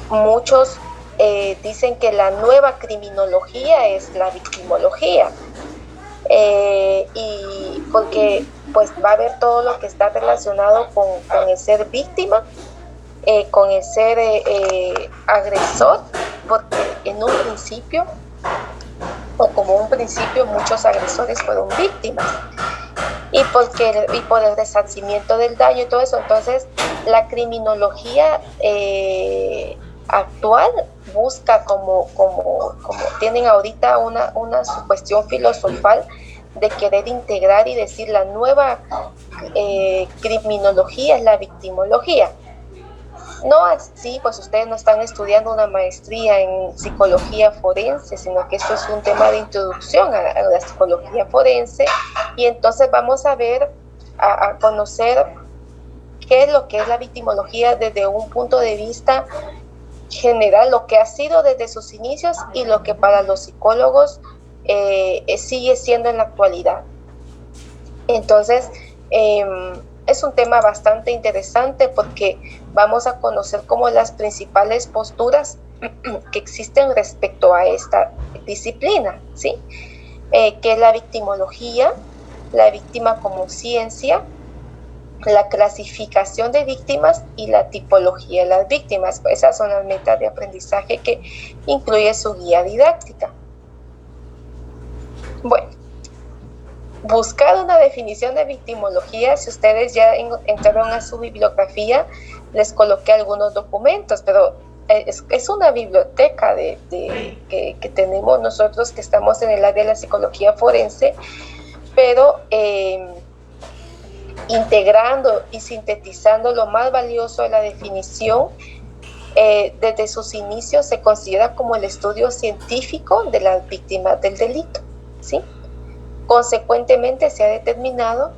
muchos dicen que la nueva criminología es la victimología, y porque pues va a haber todo lo que está relacionado con el ser víctima, con el ser agresor, porque en un principio, o como un principio, muchos agresores fueron víctimas, y por el resarcimiento del daño y todo eso. Entonces la criminología actual busca como tienen ahorita una cuestión filosofal de querer integrar y decir la nueva criminología es la victimología. No así, pues ustedes no están estudiando una maestría en psicología forense, sino que esto es un tema de introducción a la psicología forense, y entonces vamos a ver, a conocer qué es lo que es la victimología desde un punto de vista general, lo que ha sido desde sus inicios y lo que para los psicólogos sigue siendo en la actualidad. Entonces, es un tema bastante interesante porque vamos a conocer como las principales posturas que existen respecto a esta disciplina, ¿sí? Que es la victimología, la víctima como ciencia, la clasificación de víctimas y la tipología de las víctimas. Esas son las metas de aprendizaje que incluye su guía didáctica. Bueno, buscar una definición de victimología, si ustedes ya entraron a su bibliografía, les coloqué algunos documentos, pero es una biblioteca que tenemos nosotros que estamos en el área de la psicología forense, pero integrando y sintetizando lo más valioso de la definición. Desde sus inicios se considera como el estudio científico de las víctimas del delito, ¿sí? Consecuentemente se ha determinado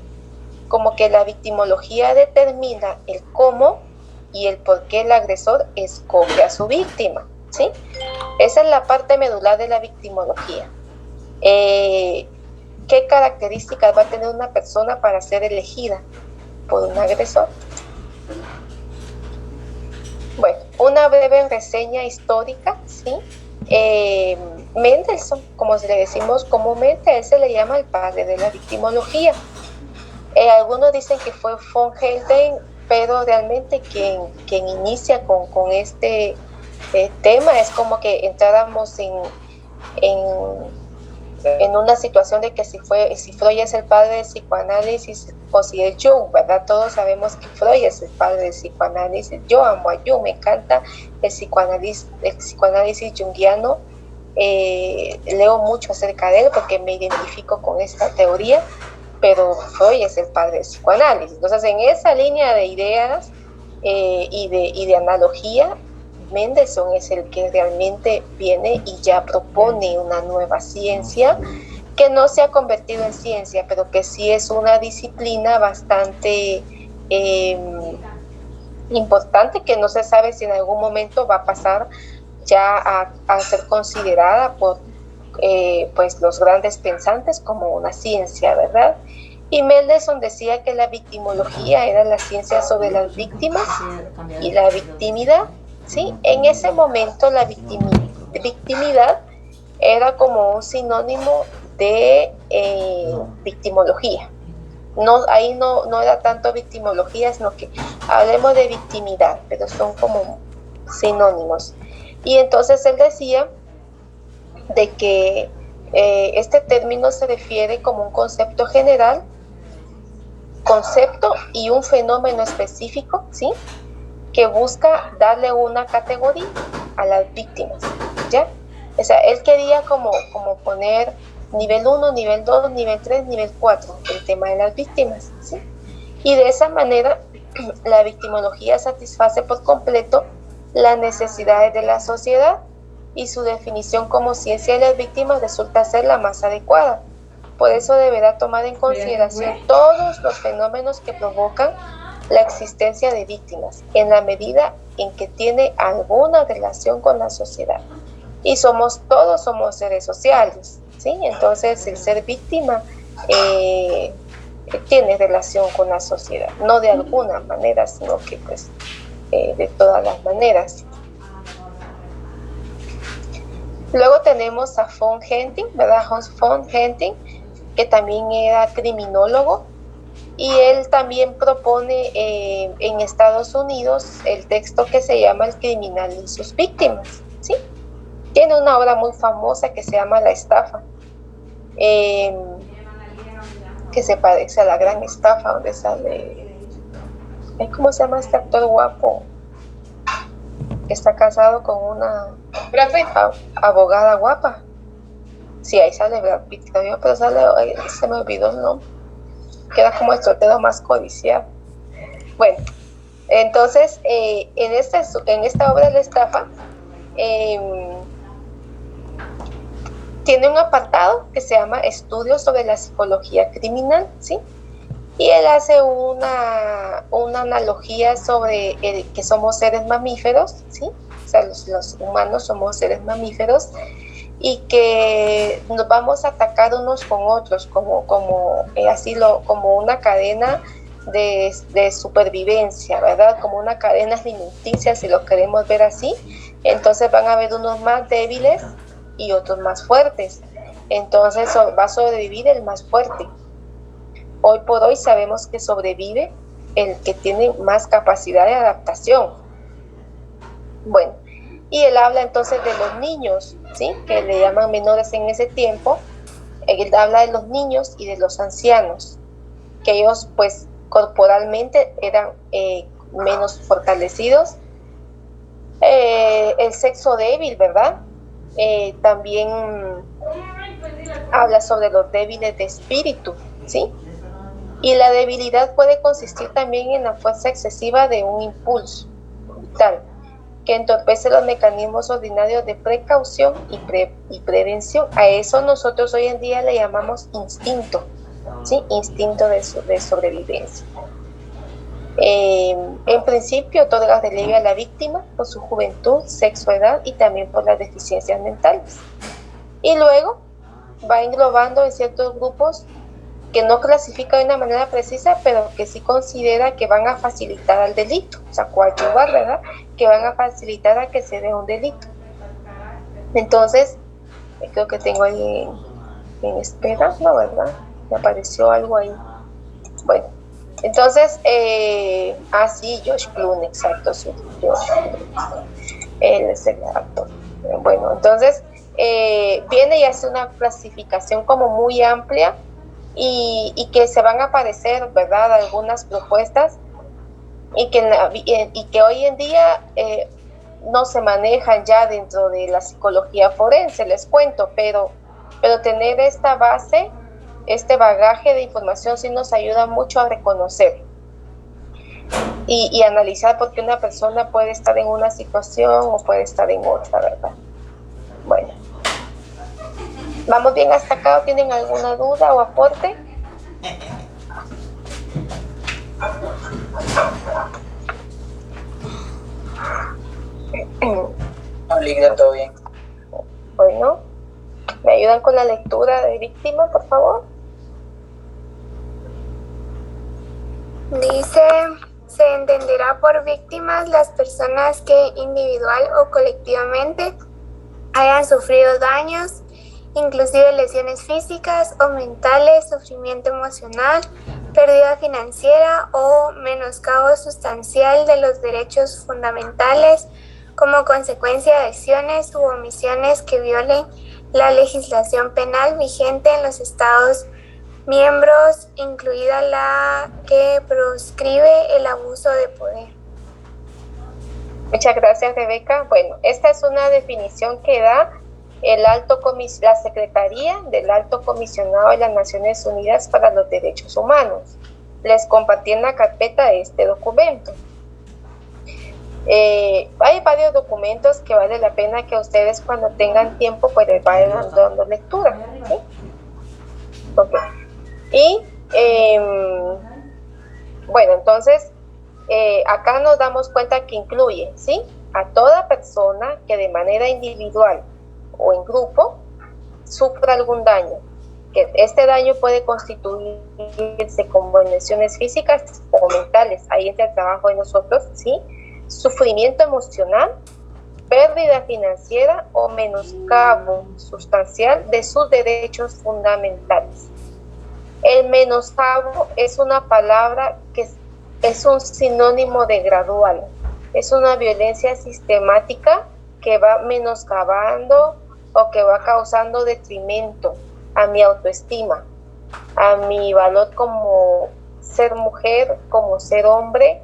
como que la victimología determina el cómo y el por qué el agresor escoge a su víctima, ¿sí? Esa es la parte medular de la victimología. ¿Qué características va a tener una persona para ser elegida por un agresor? Bueno, una breve reseña histórica, ¿sí? Mendelssohn, como le decimos comúnmente, a él se le llama el padre de la victimología. Algunos dicen que fue von Helden, pero realmente quien inicia con este tema es como que entráramos en una situación de que si Freud es el padre del psicoanálisis o si es Jung, ¿verdad? Todos sabemos que Freud es el padre del psicoanálisis. Yo amo a Jung, me encanta el psicoanálisis junguiano. Leo mucho acerca de él porque me identifico con esta teoría, pero Freud es el padre del psicoanálisis. Entonces, en esa línea de ideas y de analogía, Mendelssohn es el que realmente viene y ya propone una nueva ciencia que no se ha convertido en ciencia, pero que sí es una disciplina bastante importante, que no se sabe si en algún momento va a pasar ya a ser considerada por pues los grandes pensantes como una ciencia, ¿verdad? Y Mendelssohn decía que la victimología era la ciencia sobre las víctimas y la victimidad, ¿sí? En ese momento la victimidad era como un sinónimo de victimología. Ahí no era tanto victimología, sino que hablemos de victimidad, pero son como sinónimos. Y entonces él decía de que este término se refiere como un concepto general, concepto y un fenómeno específico, ¿sí? Que busca darle una categoría a las víctimas, ¿ya? O sea, él quería como poner nivel 1, nivel 2, nivel 3, nivel 4, el tema de las víctimas, ¿sí? Y de esa manera la victimología satisface por completo las necesidades de la sociedad y su definición como ciencia de las víctimas resulta ser la más adecuada. Por eso deberá tomar en consideración todos los fenómenos que provocan la existencia de víctimas, en la medida en que tiene alguna relación con la sociedad. Y todos somos seres sociales, ¿sí? Entonces el ser víctima tiene relación con la sociedad, no de alguna manera, sino que pues de todas las maneras. Luego tenemos a von Henting, ¿verdad? Hans von Henting, que también era criminólogo, y él también propone en Estados Unidos el texto que se llama El criminal y sus víctimas, ¿sí? Tiene una obra muy famosa que se llama La estafa, que se parece a La gran estafa, donde sale, ¿cómo se llama este actor guapo? Que está casado con una abogada guapa. Sí, ahí sale Brad Pitt, pero se me olvidó el nombre. Queda como el soltero más codiciado. Bueno, entonces en esta obra de La estafa tiene un apartado que se llama Estudios sobre la psicología criminal, ¿sí? Y él hace una analogía sobre que somos seres mamíferos, ¿sí? O sea, los humanos somos seres mamíferos y que nos vamos a atacar unos con otros como una cadena de supervivencia, ¿verdad? Como una cadena alimenticia, si lo queremos ver así. Entonces van a haber unos más débiles y otros más fuertes. Entonces va a sobrevivir el más fuerte. Hoy por hoy sabemos que sobrevive el que tiene más capacidad de adaptación. Bueno, y él habla entonces de los niños, ¿sí? Que le llaman menores en ese tiempo. Él habla de los niños y de los ancianos, que ellos pues corporalmente eran menos fortalecidos. El sexo débil, ¿verdad? También habla sobre los débiles de espíritu, ¿sí? Y la debilidad puede consistir también en la fuerza excesiva de un impulso vital que entorpece los mecanismos ordinarios de precaución y prevención. A eso nosotros hoy en día le llamamos instinto, ¿sí? Instinto de sobrevivencia. En principio otorga relieve a la víctima por su juventud, sexo, edad y también por las deficiencias mentales. Y luego va englobando en ciertos grupos que no clasifica de una manera precisa, pero que sí considera que van a facilitar al delito, o sea, coadyuvar, ¿verdad? Que van a facilitar a que se dé un delito. Entonces, creo que tengo ahí en espera, ¿no, verdad? Me apareció algo ahí. Bueno, entonces, sí, Josh Clooney, exacto, sí, Josh Clooney. Él es el actor. Bueno, entonces, viene y hace una clasificación como muy amplia y que se van a aparecer, ¿verdad?, algunas propuestas y que hoy en día no se manejan ya dentro de la psicología forense, les cuento, pero tener esta base, este bagaje de información sí nos ayuda mucho a reconocer y analizar por qué una persona puede estar en una situación o puede estar en otra, ¿verdad? Bueno, ¿vamos bien hasta acá o tienen alguna duda o aporte? No, Lidia, todo bien. Bueno, ¿me ayudan con la lectura de víctima, por favor? Dice, se entenderá por víctimas las personas que individual o colectivamente hayan sufrido daños, inclusive lesiones físicas o mentales, sufrimiento emocional, pérdida financiera o menoscabo sustancial de los derechos fundamentales como consecuencia de acciones u omisiones que violen la legislación penal vigente en los Estados miembros, incluida la que proscribe el abuso de poder. Muchas gracias, Rebeca. Bueno, esta es una definición que da la Secretaría del Alto Comisionado de las Naciones Unidas para los Derechos Humanos. Les compartí en la carpeta este documento. Hay varios documentos que vale la pena que ustedes cuando tengan tiempo pues les vayan dando lectura, ¿sí? Okay. Y bueno, entonces acá nos damos cuenta que incluye, ¿sí?, a toda persona que de manera individual o en grupo sufra algún daño, que este daño puede constituirse como lesiones físicas o mentales, ahí entra el trabajo de nosotros, ¿sí?, sufrimiento emocional, pérdida financiera o menoscabo sustancial de sus derechos fundamentales. El menoscabo es una palabra que es un sinónimo de gradual. Es una violencia sistemática que va menoscabando o que va causando detrimento a mi autoestima, a mi valor como ser mujer, como ser hombre,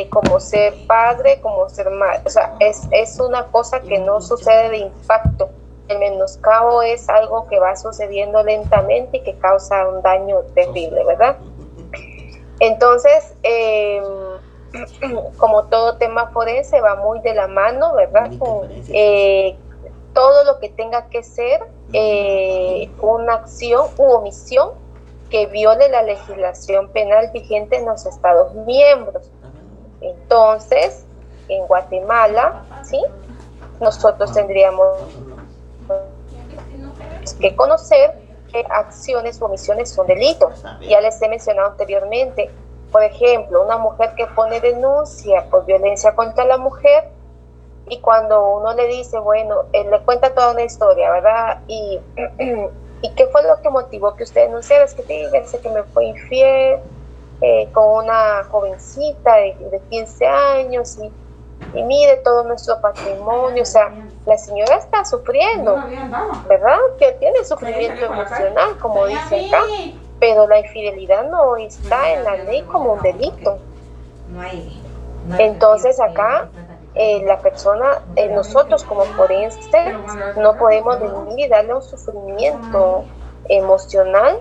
como ser padre, como ser madre. O sea, es una cosa que no sucede de impacto. El menoscabo es algo que va sucediendo lentamente y que causa un daño terrible, ¿verdad? Entonces, como todo tema forense va muy de la mano, ¿verdad? Con todo lo que tenga que ser una acción u omisión que viole la legislación penal vigente en los Estados miembros. Entonces, en Guatemala, ¿sí? Nosotros tendríamos que conocer qué acciones o omisiones son delitos. Ya les he mencionado anteriormente, por ejemplo, una mujer que pone denuncia por violencia contra la mujer y cuando uno le dice, bueno, él le cuenta toda una historia, ¿verdad? ¿Y qué fue lo que motivó que usted denunciara? Es que fíjense que me fue infiel con una jovencita de 15 años y mire todo nuestro patrimonio. O sea, la señora está sufriendo, ¿verdad? Que tiene sufrimiento emocional, como dice acá, pero la infidelidad no está en la ley como un delito. Entonces acá la persona, nosotros como forenses, no podemos venir y darle un sufrimiento emocional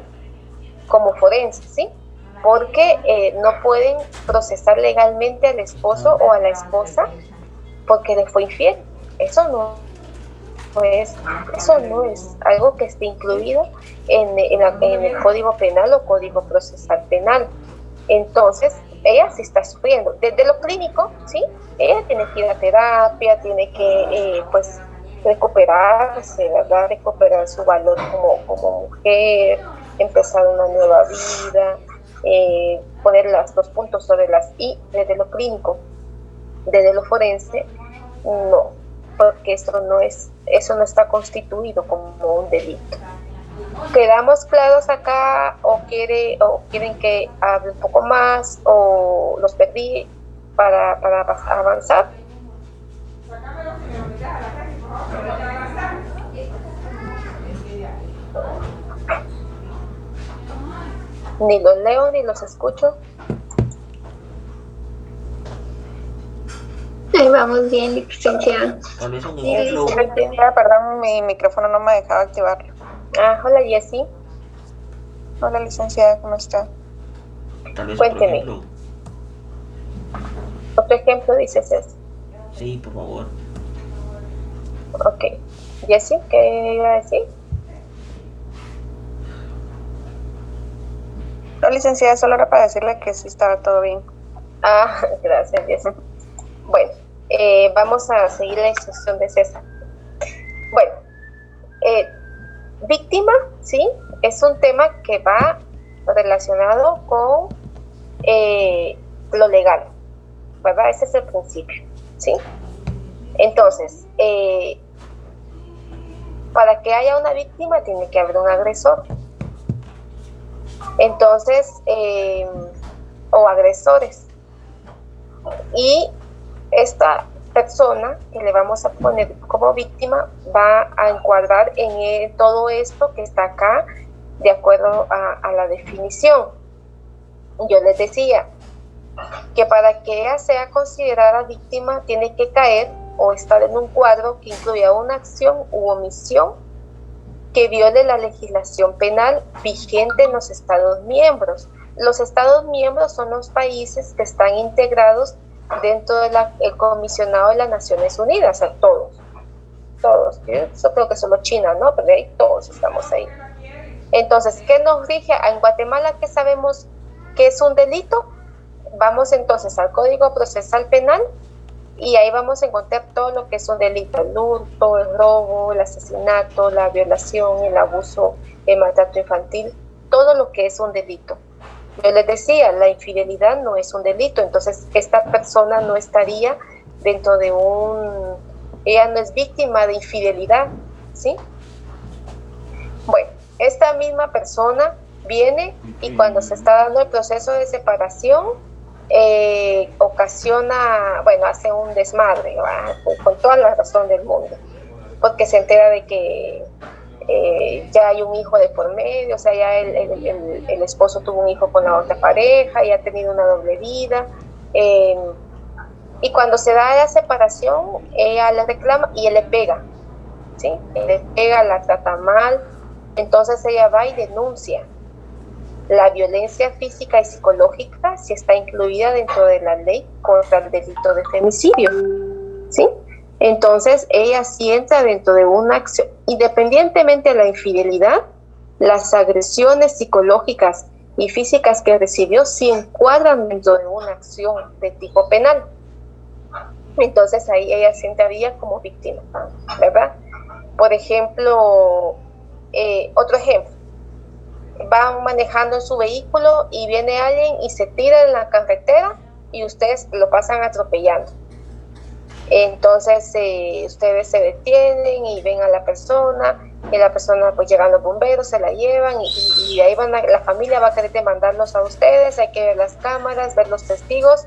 como forense, ¿sí? Porque no pueden procesar legalmente al esposo o a la esposa porque le fue infiel. Eso no es algo que esté incluido en el Código Penal o Código Procesal Penal. Entonces, ella sí está sufriendo. Desde lo clínico, ¿sí? Ella tiene que ir a terapia, tiene que, pues, recuperarse, ¿verdad? Recuperar su valor como mujer, empezar una nueva vida, poner los puntos sobre las i desde lo clínico. Desde lo forense, no, porque eso no está constituido como un delito. ¿Quedamos claros acá o quieren que hable un poco más o los perdí para avanzar? Ni los leo ni los escucho. Ahí vamos bien, licenciada. Perdón, mi micrófono no me dejaba activarlo. Hola, Jessie. Hola, licenciada, ¿cómo está? Cuénteme. Otro ejemplo, dices eso. Sí, por favor. Ok. Jessie, ¿qué iba a decir? No, licenciada, solo era para decirle que sí estaba todo bien. Gracias, Jessie. Bueno, vamos a seguir la instrucción de César. Bueno, víctima, ¿sí? Es un tema que va relacionado con lo legal, ¿verdad? Ese es el principio, ¿sí? Entonces, para que haya una víctima tiene que haber un agresor. Entonces, o agresores. Y esta persona que le vamos a poner como víctima va a encuadrar en todo esto que está acá de acuerdo a la definición. Yo les decía que para que ella sea considerada víctima tiene que caer o estar en un cuadro que incluya una acción u omisión que viole la legislación penal vigente en los Estados miembros. Los Estados miembros son los países que están integrados dentro del comisionado de las Naciones Unidas, o sea, todos. Yo creo que solo China, ¿no? Pero ahí todos estamos ahí. Entonces, ¿qué nos rige? En Guatemala, ¿qué sabemos que es un delito? Vamos entonces al Código Procesal Penal y ahí vamos a encontrar todo lo que es un delito: el hurto, el robo, el asesinato, la violación, el abuso, el maltrato infantil, todo lo que es un delito. Yo les decía, la infidelidad no es un delito, entonces esta persona no estaría dentro de ella no es víctima de infidelidad, ¿sí? Bueno, esta misma persona viene y cuando se está dando el proceso de separación, ocasiona, bueno, hace un desmadre, ¿verdad? Con toda la razón del mundo, porque se entera de que ya hay un hijo de por medio, o sea, ya el esposo tuvo un hijo con la otra pareja y ha tenido una doble vida, y cuando se da la separación, ella le reclama y él le pega, ¿sí? Él le pega, la trata mal, entonces ella va y denuncia. La violencia física y psicológica sí está incluida dentro de la ley contra el delito de femicidio, ¿sí? Entonces ella sí entra dentro de una acción, independientemente de la infidelidad, las agresiones psicológicas y físicas que recibió sí encuadran dentro de una acción de tipo penal. Entonces ahí ella se entraría como víctima, ¿verdad? Por ejemplo, otro ejemplo, van manejando en su vehículo y viene alguien y se tira en la carretera y ustedes lo pasan atropellando. Entonces ustedes se detienen y ven a la persona, y la persona, pues llegan los bomberos, se la llevan y ahí la familia va a querer demandarlos a ustedes, hay que ver las cámaras, ver los testigos.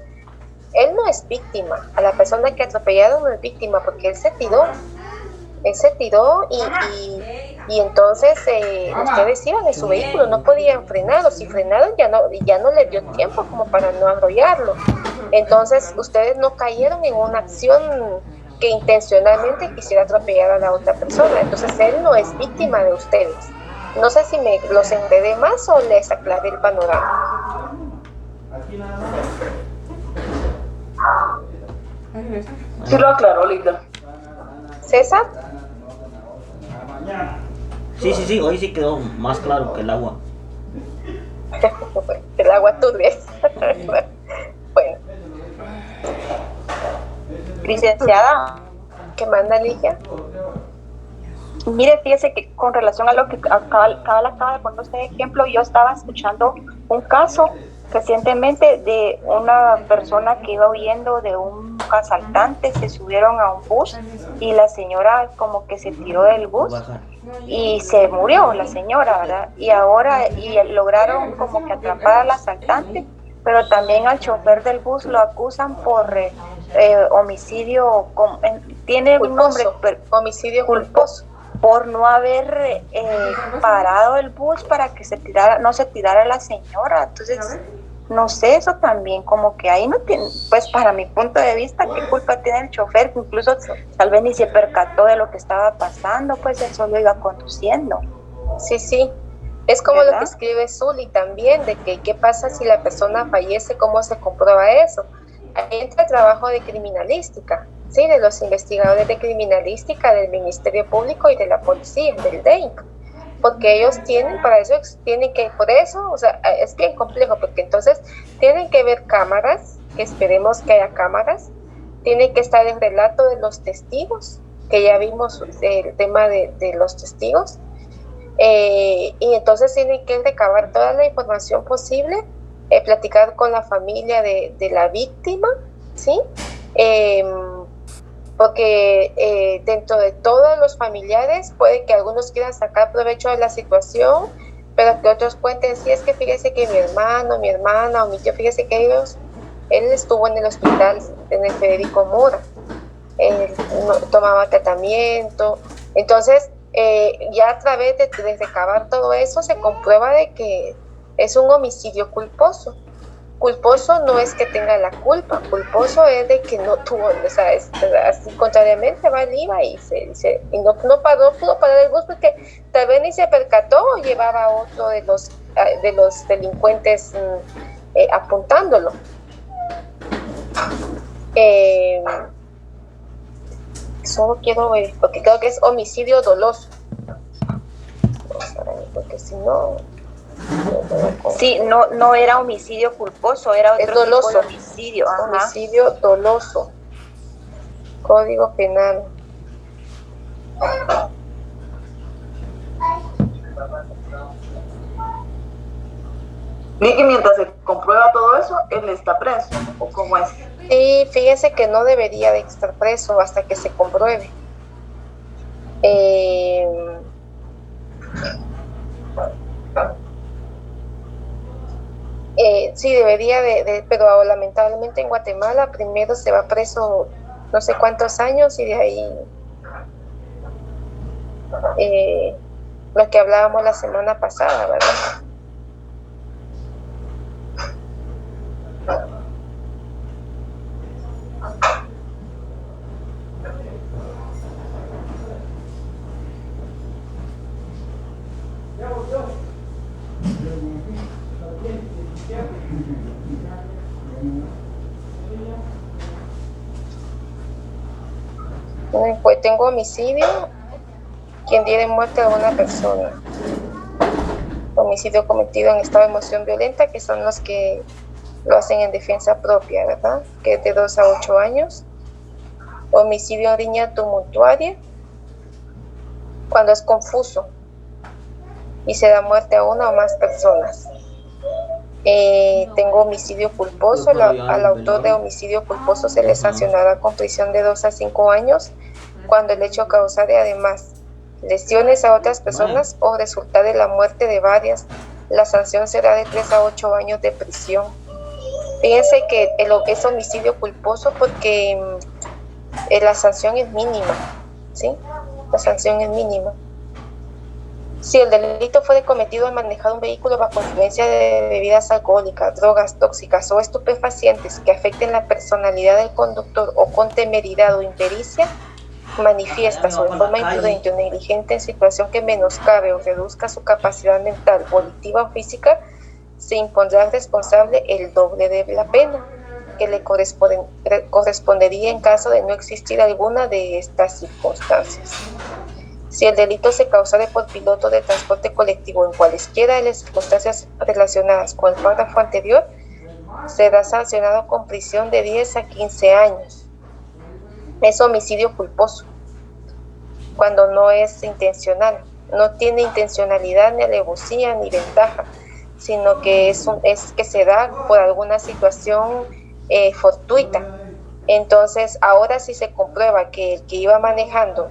Él no es víctima, a la persona que ha atropellado no es víctima porque él se tiró y entonces ustedes iban en su vehículo, no podían frenar, o si frenaron ya no les dio tiempo como para no arrollarlo. Entonces ustedes no cayeron en una acción que intencionalmente quisiera atropellar a la otra persona, entonces él no es víctima de ustedes. No sé si me los enredé más o les aclaré el panorama. Sí lo aclaró, Lida. ¿César? Sí, hoy sí quedó más claro que el agua. El agua turbia. Bueno. Licenciada, ¿Qué manda, Ligia? mire, fíjese que con relación a lo que acaba de poner usted de ejemplo, yo estaba escuchando un caso recientemente de una persona que iba huyendo de un asaltante, se subieron a un bus y la señora como que se tiró del bus y se murió la señora, ¿verdad? Y ahora lograron como que atrapar al asaltante, pero también al chofer del bus lo acusan por homicidio, tiene un nombre, Homicidio culposo. por no haber parado el bus para que no se tirara la señora. Entonces, no sé, eso también como que ahí no tiene, pues para mi punto de vista, ¿qué culpa tiene el chofer? Que incluso tal vez ni se percató de lo que estaba pasando, pues él solo iba conduciendo. Sí. Es como ¿verdad? lo que escribe Zuli también, de que qué pasa si la persona fallece, cómo se comprueba eso. Ahí entra el trabajo de criminalística, ¿sí? De los investigadores de criminalística, del Ministerio Público y de la policía, del DEIC, porque ellos por eso, o sea, es bien complejo, porque entonces tienen que ver cámaras, que esperemos que haya cámaras, tiene que estar el relato de los testigos, que ya vimos el tema de los testigos, y entonces tienen que recabar toda la información posible, platicar con la familia de la víctima, ¿sí? Porque dentro de todos los familiares puede que algunos quieran sacar provecho de la situación, pero que otros cuenten, sí, es que fíjese que mi hermano, mi hermana o mi tío, fíjese que él estuvo en el hospital, en el Federico Mora, él tomaba tratamiento, entonces ya a través de recabar todo eso se comprueba de que es un homicidio culposo. Culposo no es que tenga la culpa, culposo es de que no tuvo, o sea, así contrariamente va el IVA y no pudo parar el bus porque tal vez ni se percató o llevaba a otro de los delincuentes apuntándolo. Solo quiero ver, porque creo que es homicidio doloso. Porque si no... Sí, no era homicidio culposo, era otro doloso. tipo de homicidio. Ajá. Homicidio doloso. Código Penal. Vicky, mientras se comprueba todo eso, él está preso, ¿o cómo es? Y fíjense que no debería de estar preso hasta que se compruebe. Sí, debería pero lamentablemente en Guatemala primero se va preso no sé cuántos años y de ahí lo que hablábamos la semana pasada, ¿verdad? Pues tengo homicidio, quien diere muerte a una persona. Homicidio cometido en estado de emoción violenta, que son los que lo hacen en defensa propia, ¿verdad? Que es de 2 a 8 años. Homicidio en riña tumultuaria, cuando es confuso y se da muerte a una o más personas. Tengo homicidio culposo. Al autor de homicidio culposo se le sancionará con prisión de 2 a 5 años cuando el hecho causare además lesiones a otras personas o resultare la muerte de varias. La sanción será de 3 a 8 años de prisión. Fíjense que es homicidio culposo porque la sanción es mínima, ¿sí? La sanción es mínima. Si el delito fue cometido al manejar un vehículo bajo influencia de bebidas alcohólicas, drogas tóxicas o estupefacientes que afecten la personalidad del conductor o con temeridad o impericia manifiesta o de forma imprudente o negligente en situación que menoscabe o reduzca su capacidad mental, volitiva o física, se impondrá al responsable el doble de la pena que le correspondería en caso de no existir alguna de estas circunstancias. Si el delito se causare por piloto de transporte colectivo en cualesquiera de las circunstancias relacionadas con el párrafo anterior, será sancionado con prisión de 10 a 15 años. Es homicidio culposo, cuando no es intencional, no tiene intencionalidad ni alevosía ni ventaja, sino que es que se da por alguna situación fortuita. Entonces, ahora si se comprueba que el que iba manejando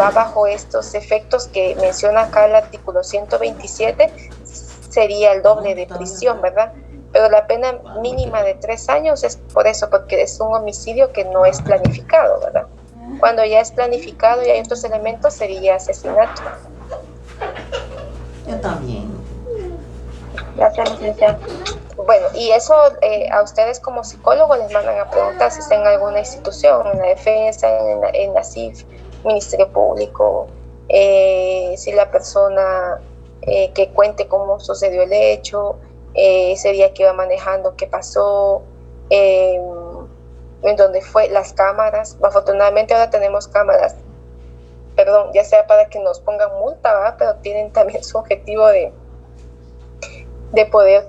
va bajo estos efectos que menciona acá el artículo 127, sería el doble de prisión, ¿verdad? Pero la pena mínima de 3 años es por eso, porque es un homicidio que no es planificado, ¿verdad? Cuando ya es planificado y hay otros elementos, sería asesinato. Yo también. Gracias, licenciada. Bueno, y eso a ustedes como psicólogos les mandan a preguntar si están en alguna institución, en la defensa, en la CIF, Ministerio Público, si la persona que cuente cómo sucedió el hecho, ese día que iba manejando, qué pasó, en dónde fue, las cámaras. Afortunadamente ahora tenemos cámaras, ya sea para que nos pongan multa, ¿verdad? Pero tienen también su objetivo de poder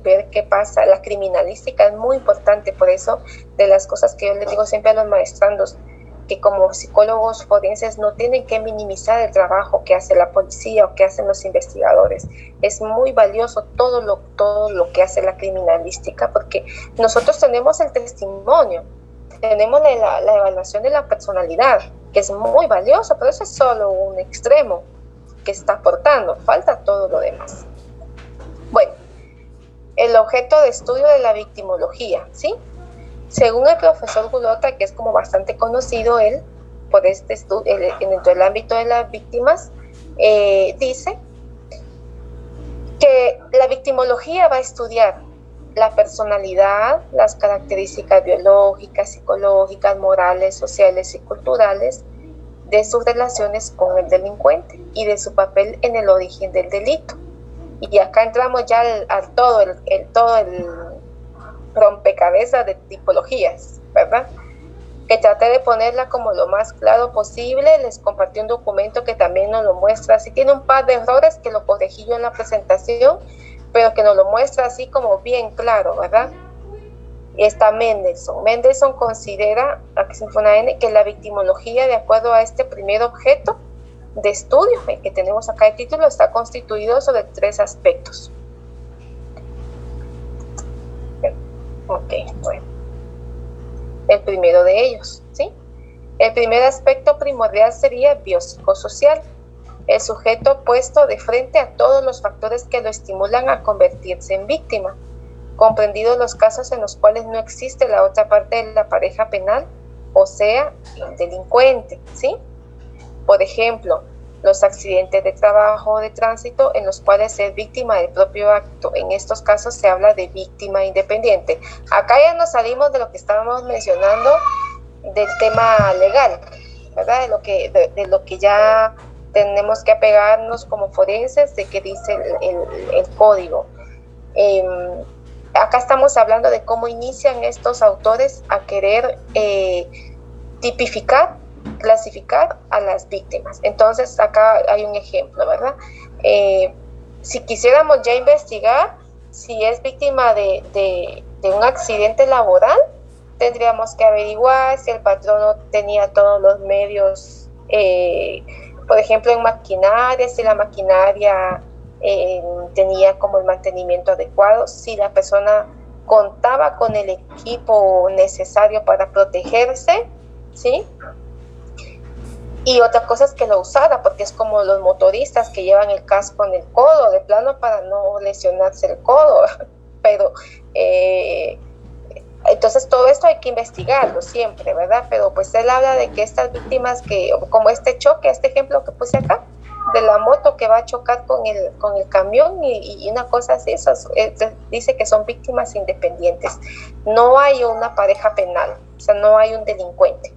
ver qué pasa. La criminalística es muy importante, por eso de las cosas que yo les digo siempre a los maestrandos, que como psicólogos forenses no tienen que minimizar el trabajo que hace la policía o que hacen los investigadores. Es muy valioso todo lo que hace la criminalística, porque nosotros tenemos el testimonio, tenemos la evaluación de la personalidad, que es muy valioso, pero eso es solo un extremo que está aportando, falta todo lo demás. Bueno, el objeto de estudio de la victimología, ¿sí? Según el profesor Gulota, que es como bastante conocido él por este estudio dentro del ámbito de las víctimas, dice que la victimología va a estudiar la personalidad, las características biológicas, psicológicas, morales, sociales y culturales de sus relaciones con el delincuente y de su papel en el origen del delito. Y acá entramos ya al todo el rompecabezas de tipologías, ¿verdad? Que traté de ponerla como lo más claro posible. Les compartí un documento que también nos lo muestra, así tiene un par de errores que lo corregí yo en la presentación, pero que nos lo muestra así como bien claro, ¿verdad? Y está Mendelssohn. Mendelssohn considera, aquí se pone una N, que la victimología, de acuerdo a este primer objeto, de estudio, el que tenemos acá el título, está constituido sobre 3 aspectos. Ok, bueno. El primero de ellos, ¿sí? El primer aspecto primordial sería biopsicosocial. El sujeto puesto de frente a todos los factores que lo estimulan a convertirse en víctima, comprendidos los casos en los cuales no existe la otra parte de la pareja penal, o sea, el delincuente, ¿sí? Por ejemplo, los accidentes de trabajo o de tránsito en los cuales es víctima del propio acto. En estos casos se habla de víctima independiente. Acá ya nos salimos de lo que estábamos mencionando del tema legal, ¿verdad? De lo que ya tenemos que apegarnos como forenses, de qué dice el código. Acá estamos hablando de cómo inician estos autores a querer tipificar, clasificar a las víctimas. Entonces acá hay un ejemplo, ¿verdad? Si quisiéramos ya investigar si es víctima de un accidente laboral, tendríamos que averiguar si el patrono tenía todos los medios, por ejemplo en maquinaria, si la maquinaria tenía como el mantenimiento adecuado, si la persona contaba con el equipo necesario para protegerse, ¿sí? Y otra cosa es que lo usara, porque es como los motoristas que llevan el casco en el codo, de plano para no lesionarse el codo, pero entonces todo esto hay que investigarlo siempre, ¿verdad? Pero pues él habla de que estas víctimas como este choque, este ejemplo que puse acá, de la moto que va a chocar con el camión y una cosa así, dice que son víctimas independientes. No hay una pareja penal, o sea, no hay un delincuente.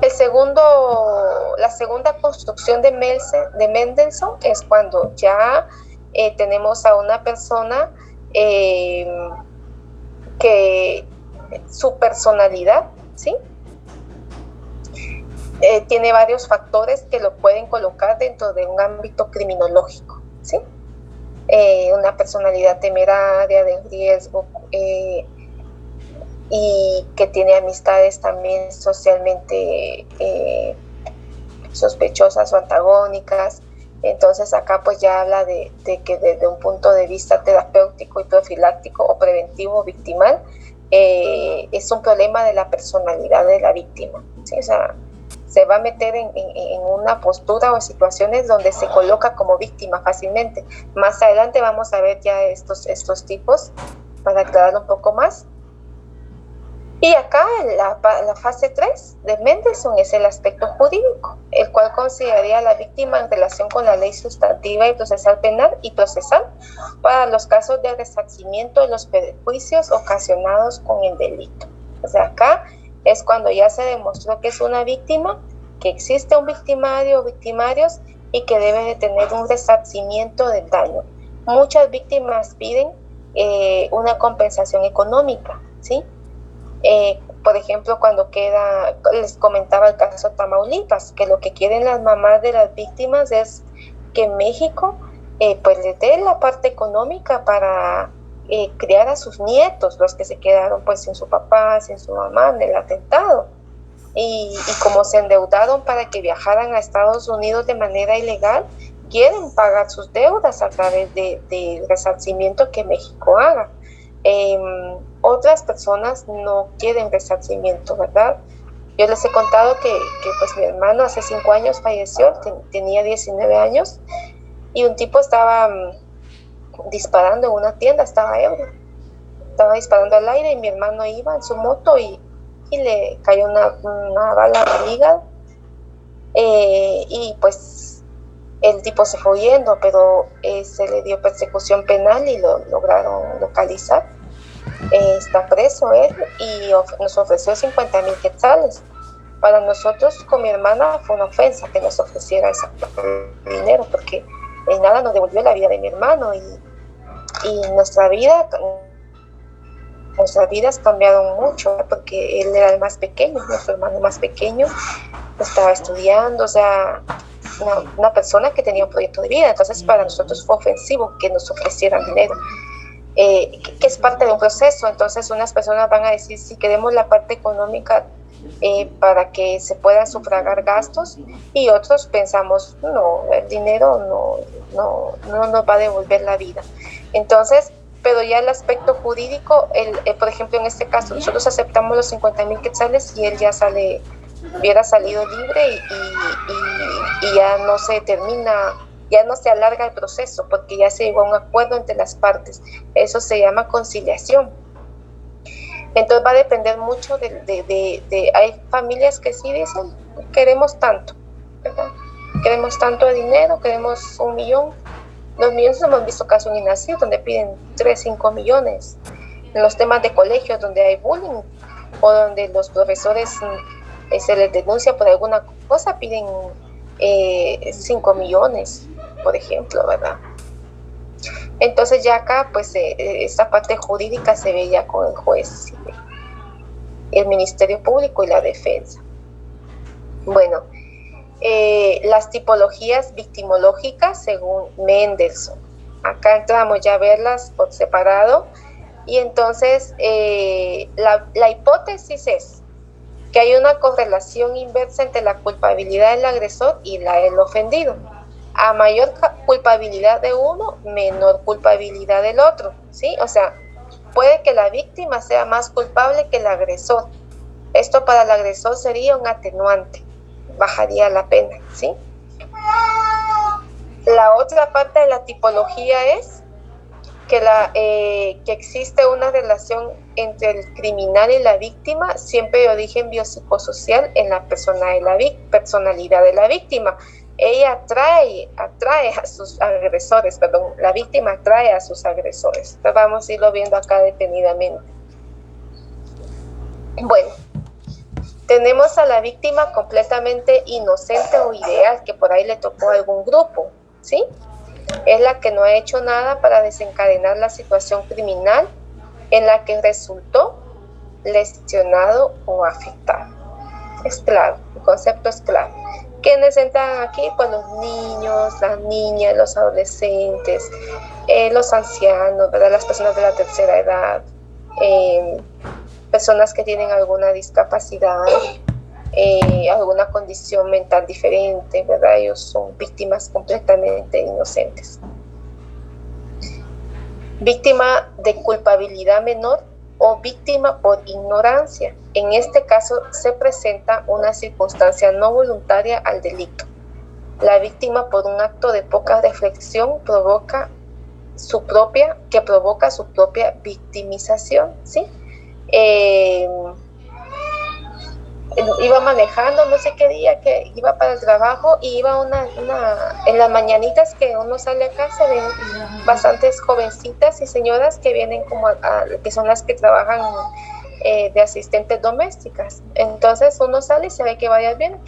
La segunda construcción de Mendelssohn es cuando ya tenemos a una persona que su personalidad, ¿sí? Tiene varios factores que lo pueden colocar dentro de un ámbito criminológico, ¿sí? Una personalidad temeraria, de riesgo, y que tiene amistades también socialmente sospechosas o antagónicas. Entonces acá pues ya habla de que desde un punto de vista terapéutico y profiláctico o preventivo victimal, es un problema de la personalidad de la víctima, ¿sí? O sea, se va a meter en una postura o en situaciones donde se coloca como víctima fácilmente. Más adelante vamos a ver ya estos tipos para aclararlo un poco más. Y acá la fase 3 de Mendelssohn es el aspecto jurídico, el cual consideraría a la víctima en relación con la ley sustantiva y procesal penal y procesal para los casos de resarcimiento de los perjuicios ocasionados con el delito. O sea, acá es cuando ya se demostró que es una víctima, que existe un victimario o victimarios y que debe de tener un resarcimiento del daño. Muchas víctimas piden una compensación económica, ¿sí? Por ejemplo, cuando les comentaba el caso Tamaulipas, que lo que quieren las mamás de las víctimas es que México pues les dé la parte económica para criar a sus nietos, los que se quedaron pues sin su papá, sin su mamá en el atentado, y como se endeudaron para que viajaran a Estados Unidos de manera ilegal, quieren pagar sus deudas a través del resarcimiento que México haga. Otras personas no quieren resarcimiento, ¿verdad? Yo les he contado que pues mi hermano hace 5 años falleció, tenía 19 años, y un tipo estaba disparando en una tienda, estaba ebrio, estaba disparando al aire y mi hermano iba en su moto y le cayó una bala al hígado, y pues el tipo se fue huyendo, pero se le dio persecución penal y lo lograron localizar. Está preso él y nos ofreció 50,000 quetzales. Para nosotros con mi hermana fue una ofensa que nos ofreciera ese dinero, porque en nada nos devolvió la vida de mi hermano, y nuestras vidas cambiaron mucho, porque él era el más pequeño, nuestro hermano más pequeño estaba estudiando, o sea, una persona que tenía un proyecto de vida. Entonces para nosotros fue ofensivo que nos ofrecieran dinero, que es parte de un proceso. Entonces unas personas van a decir, si queremos la parte económica, para que se puedan sufragar gastos, y otros pensamos, no, el dinero no nos va a devolver la vida. Entonces, pero ya el aspecto jurídico, por ejemplo, en este caso, nosotros aceptamos los 50,000 quetzales y él ya hubiera salido libre y ya no se termina, ya no se alarga el proceso porque ya se llegó a un acuerdo entre las partes. Eso se llama conciliación. Entonces va a depender mucho hay familias que sí dicen, queremos tanto, ¿verdad? Queremos tanto de dinero, queremos 1 millón. Los millones hemos visto casos en INACIR donde piden 3, 5 millones. En los temas de colegios donde hay bullying o donde los profesores se les denuncia por alguna cosa, piden 5 millones, por ejemplo, ¿verdad? Entonces ya acá, pues, esta parte jurídica se ve ya con el juez, el Ministerio Público y la defensa. Bueno, las tipologías victimológicas según Mendelssohn. Acá entramos ya a verlas por separado y entonces la hipótesis es que hay una correlación inversa entre la culpabilidad del agresor y la del ofendido. A mayor culpabilidad de uno, menor culpabilidad del otro, ¿sí? O sea, puede que la víctima sea más culpable que el agresor. Esto para el agresor sería un atenuante, bajaría la pena, ¿sí? La otra parte de la tipología es que existe una relación entre el criminal y la víctima, siempre de origen biopsicosocial en la personalidad de la víctima. Ella atrae a sus agresores, la víctima atrae a sus agresores. Entonces vamos a irlo viendo acá detenidamente. Bueno, tenemos a la víctima completamente inocente o ideal, que por ahí le tocó a algún grupo, ¿sí? Es la que no ha hecho nada para desencadenar la situación criminal en la que resultó lesionado o afectado. Es claro, el concepto es claro. ¿Quiénes entran aquí? Pues los niños, las niñas, los adolescentes, los ancianos, ¿verdad? Las personas de la tercera edad, personas que tienen alguna discapacidad, alguna condición mental diferente, ¿verdad? Ellos son víctimas completamente inocentes. Víctima de culpabilidad menor o víctima por ignorancia. En este caso se presenta una circunstancia no voluntaria al delito. La víctima, por un acto de poca reflexión, provoca su propia victimización, ¿sí? Iba manejando, no sé qué día, que iba para el trabajo y iba en las mañanitas que uno sale acá, se ven bastantes jovencitas y señoras que vienen que son las que trabajan de asistentes domésticas. Entonces uno sale y se ve que varias vienen.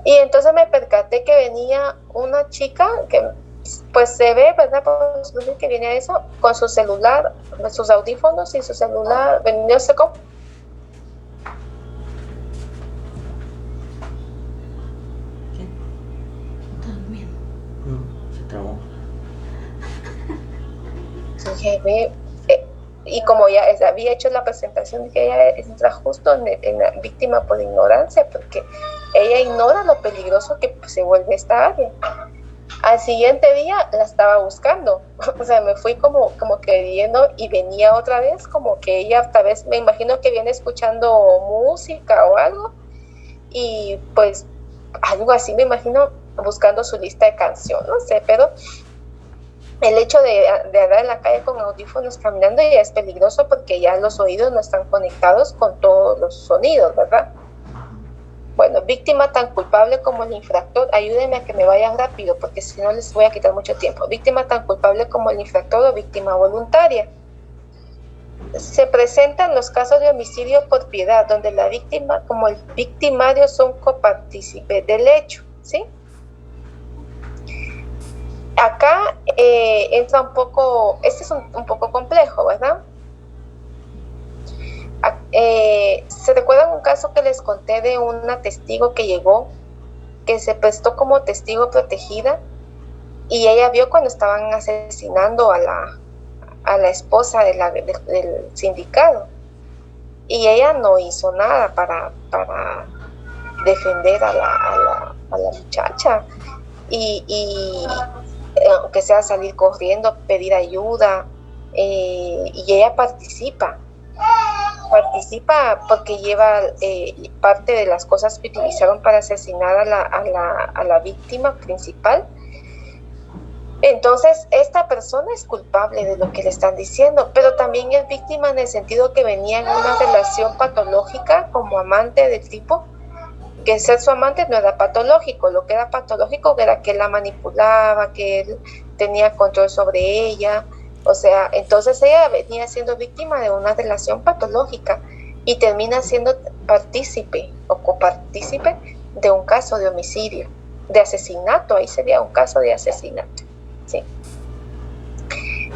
Y entonces me percaté que venía una chica que pues se ve, ¿verdad? Pues, que viene a eso, con su celular, sus audífonos y su celular, no sé cómo. Y como ya había hecho la presentación de que ella entra justo en la víctima por ignorancia, porque ella ignora lo peligroso que se vuelve esta área. Al siguiente día la estaba buscando, o sea, me fui como queriendo y venía otra vez, como que ella tal vez, me imagino que viene escuchando música o algo, y pues algo así me imagino, buscando su lista de canciones, no sé, pero el hecho de andar en la calle con audífonos caminando ya es peligroso porque ya los oídos no están conectados con todos los sonidos, ¿verdad? Bueno, víctima tan culpable como el infractor, ayúdenme a que me vayan rápido porque si no les voy a quitar mucho tiempo. Víctima tan culpable como el infractor o víctima voluntaria. Se presentan los casos de homicidio por piedad, donde la víctima como el victimario son copartícipes del hecho, ¿sí? Acá entra un poco, este es un poco complejo, ¿verdad? ¿Se recuerdan un caso que les conté de una testigo que llegó, que se prestó como testigo protegida y ella vio cuando estaban asesinando a la esposa del sindicado? y ella no hizo nada para defender a la muchacha, y aunque sea salir corriendo, pedir ayuda, y ella participa porque lleva parte de las cosas que utilizaron para asesinar a la víctima principal. Entonces, esta persona es culpable de lo que le están diciendo, pero también es víctima en el sentido que venía en una relación patológica como amante del tipo, que ser su amante no era patológico. Lo que era patológico era que él la manipulaba, que él tenía control sobre ella. O sea, entonces ella venía siendo víctima de una relación patológica y termina siendo partícipe o copartícipe de un caso de homicidio, de asesinato. Ahí sería un caso de asesinato. Sí.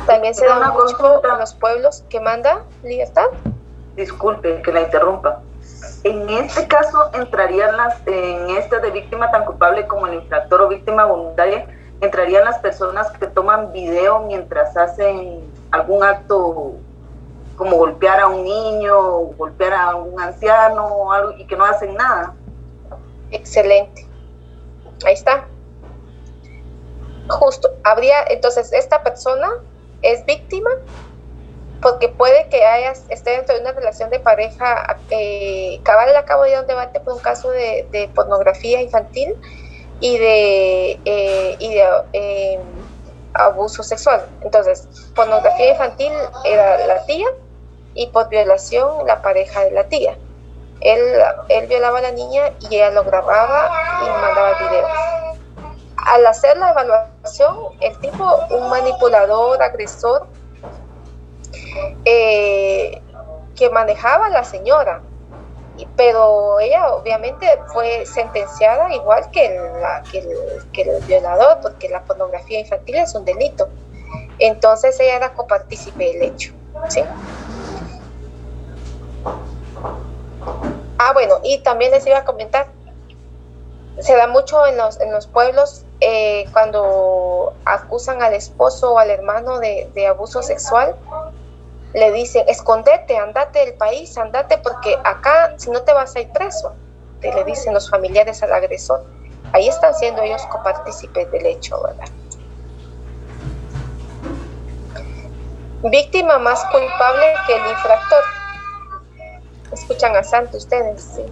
También se da mucho en los pueblos. ¿Que manda, Libertad? Disculpe que la interrumpa. En este caso entrarían en este de víctima tan culpable como el infractor o víctima voluntaria, entrarían las personas que toman video mientras hacen algún acto, como golpear a un niño, o golpear a un anciano o algo, y que no hacen nada. Excelente. Ahí está. Justo, entonces esta persona es víctima porque puede que esté dentro de una relación de pareja. Cabal acabo de ir a un debate por un caso de pornografía infantil y de abuso sexual. Entonces, pornografía infantil era la tía, y por violación la pareja de la tía. Él violaba a la niña y ella lo grababa y mandaba videos. Al hacer la evaluación, el tipo, un manipulador, agresor, que manejaba a la señora, pero ella obviamente fue sentenciada igual que el violador, porque la pornografía infantil es un delito. Entonces ella era copartícipe del hecho, ¿sí? Bueno, y también les iba a comentar, se da mucho en los pueblos cuando acusan al esposo o al hermano de abuso sexual. Le dicen, escondete, andate del país, andate, porque acá si no te vas a ir preso, le dicen los familiares al agresor. Ahí están siendo ellos copartícipes del hecho, ¿verdad? Víctima más culpable que el infractor. Escuchan a Santo ustedes, sí.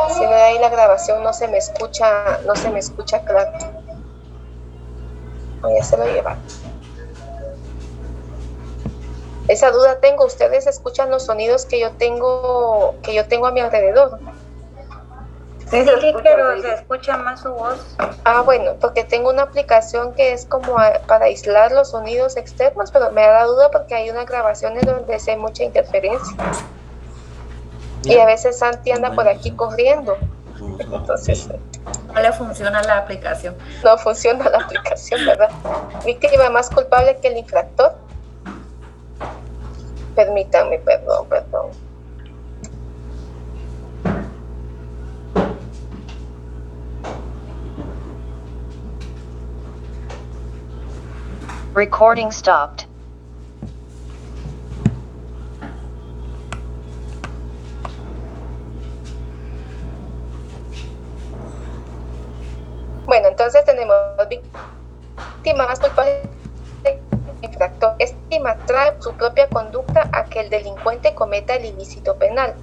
Si no, de ahí la grabación no se me escucha claro. Ya se lo llevan. Esa duda tengo. ¿Ustedes escuchan los sonidos que yo tengo a mi alrededor? Sí, pero se escucha más su voz. Bueno, porque tengo una aplicación que es como para aislar los sonidos externos, pero me da duda porque hay unas grabaciones donde hay mucha interferencia. Y a veces Santi anda por aquí corriendo. Entonces, no le funciona la aplicación. No funciona la aplicación, ¿verdad? Víctima más culpable que el infractor. Permítanme, perdón. Recording stopped. Bueno, entonces tenemos víctima más culpable del infractor. Esta víctima trae su propia conducta a que el delincuente cometa el ilícito penal.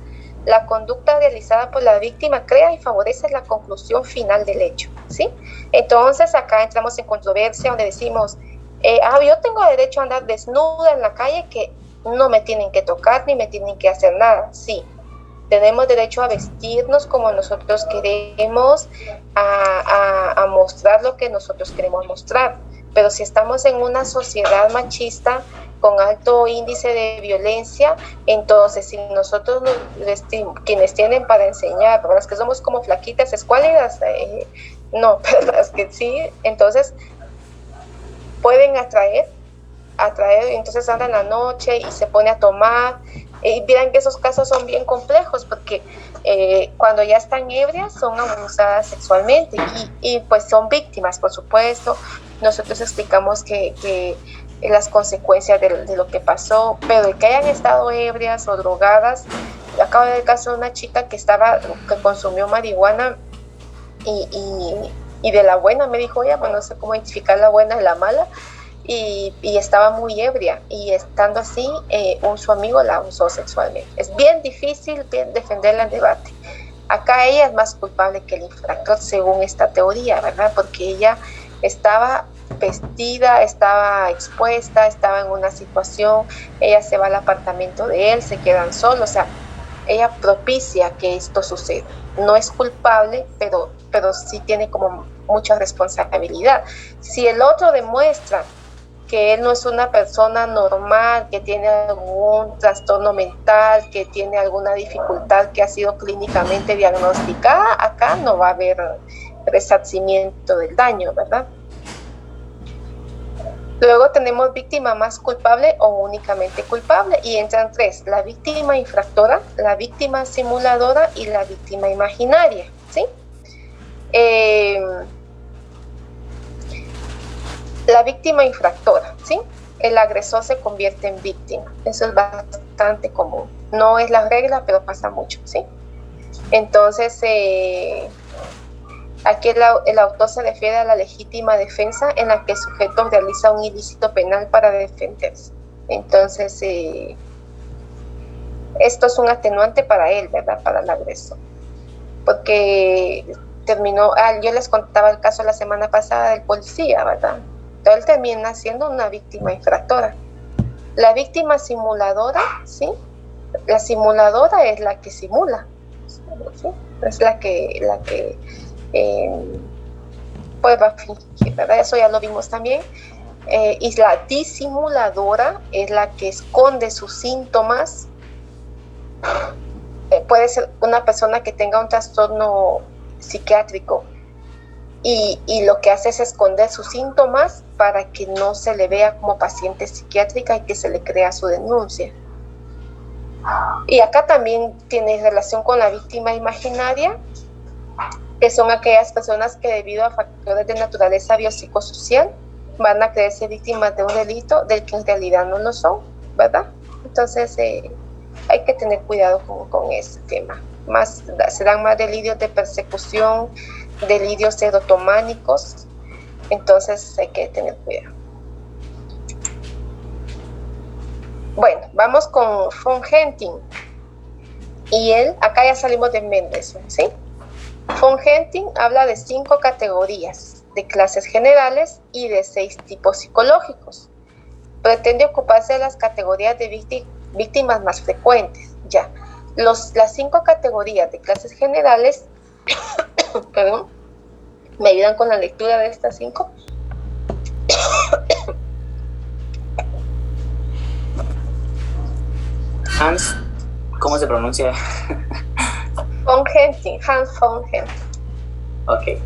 La conducta realizada por la víctima crea y favorece la conclusión final del hecho, ¿sí? Entonces acá entramos en controversia donde decimos, yo tengo derecho a andar desnuda en la calle, que no me tienen que tocar ni me tienen que hacer nada. Sí, tenemos derecho a vestirnos como nosotros queremos, a mostrar lo que nosotros queremos mostrar, pero si estamos en una sociedad machista con alto índice de violencia, entonces si nosotros nos vestimos, quienes tienen para enseñar, las que somos como flaquitas, escuálidas, no, pero las que sí, entonces pueden atraer, y entonces anda en la noche y se pone a tomar. Y miren que esos casos son bien complejos porque cuando ya están ebrias son abusadas sexualmente y pues son víctimas, por supuesto. Nosotros explicamos que las consecuencias de lo que pasó, pero de que hayan estado ebrias o drogadas. Acabo de ver el caso de una chica que consumió marihuana y de la buena me dijo ella, pues no sé cómo identificar la buena de la mala, y estaba muy ebria, y estando así, su amigo la usó sexualmente. Es bien difícil defenderla en debate. Acá ella es más culpable que el infractor según esta teoría, ¿verdad? Porque ella estaba vestida, estaba expuesta, estaba en una situación, ella se va al apartamento de él, se quedan solos, o sea, ella propicia que esto suceda. No es culpable, pero sí tiene como mucha responsabilidad. Si el otro demuestra que él no es una persona normal, que tiene algún trastorno mental, que tiene alguna dificultad que ha sido clínicamente diagnosticada, acá no va a haber resarcimiento del daño, ¿verdad? Luego tenemos víctima más culpable o únicamente culpable, y entran tres: la víctima infractora, la víctima simuladora y la víctima imaginaria, ¿sí? La víctima infractora, ¿sí? El agresor se convierte en víctima. Eso es bastante común. No es la regla, pero pasa mucho, ¿sí? Entonces, aquí el autor se refiere a la legítima defensa en la que el sujeto realiza un ilícito penal para defenderse. Entonces, esto es un atenuante para él, ¿verdad? Para el agresor. Porque yo les contaba el caso la semana pasada del policía, ¿verdad? Entonces él termina siendo una víctima infractora. La víctima simuladora, ¿sí? La simuladora es la que simula, ¿sí? Es la que pues va a fingir, ¿verdad? Eso ya lo vimos también. Y la disimuladora es la que esconde sus síntomas. Puede ser una persona que tenga un trastorno psiquiátrico y lo que hace es esconder sus síntomas para que no se le vea como paciente psiquiátrica y que se le crea su denuncia. Y acá también tiene relación con la víctima imaginaria, que son aquellas personas que debido a factores de naturaleza biopsicosocial van a creerse víctimas de un delito del que en realidad no lo son, ¿verdad? Entonces hay que tener cuidado con ese tema. Se dan más delirios de persecución, delirios erotománicos, entonces hay que tener cuidado. Bueno, vamos con von Henting. Y acá ya salimos de Mendelssohn, ¿sí? Von Henting habla de 5 categorías de clases generales y de 6 tipos psicológicos. Pretende ocuparse de las categorías de víctimas más frecuentes. Ya, las 5 categorías de clases generales, perdón, ¿me ayudan con la lectura de estas 5? Hans, ¿cómo se pronuncia? Von Henting, Hans von Henting. Ok.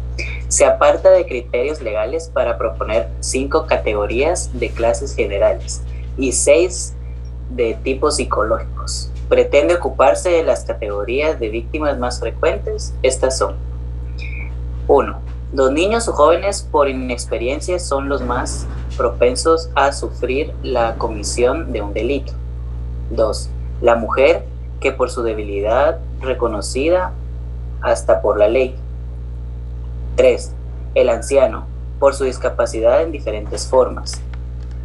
Se aparta de criterios legales para proponer 5 categorías de clases generales y 6 de tipos psicológicos. Pretende ocuparse de las categorías de víctimas más frecuentes. Estas son: 1. Los niños o jóvenes por inexperiencia son los más propensos a sufrir la comisión de un delito. 2. La mujer, que por su debilidad reconocida hasta por la ley. 3. El anciano, por su discapacidad en diferentes formas.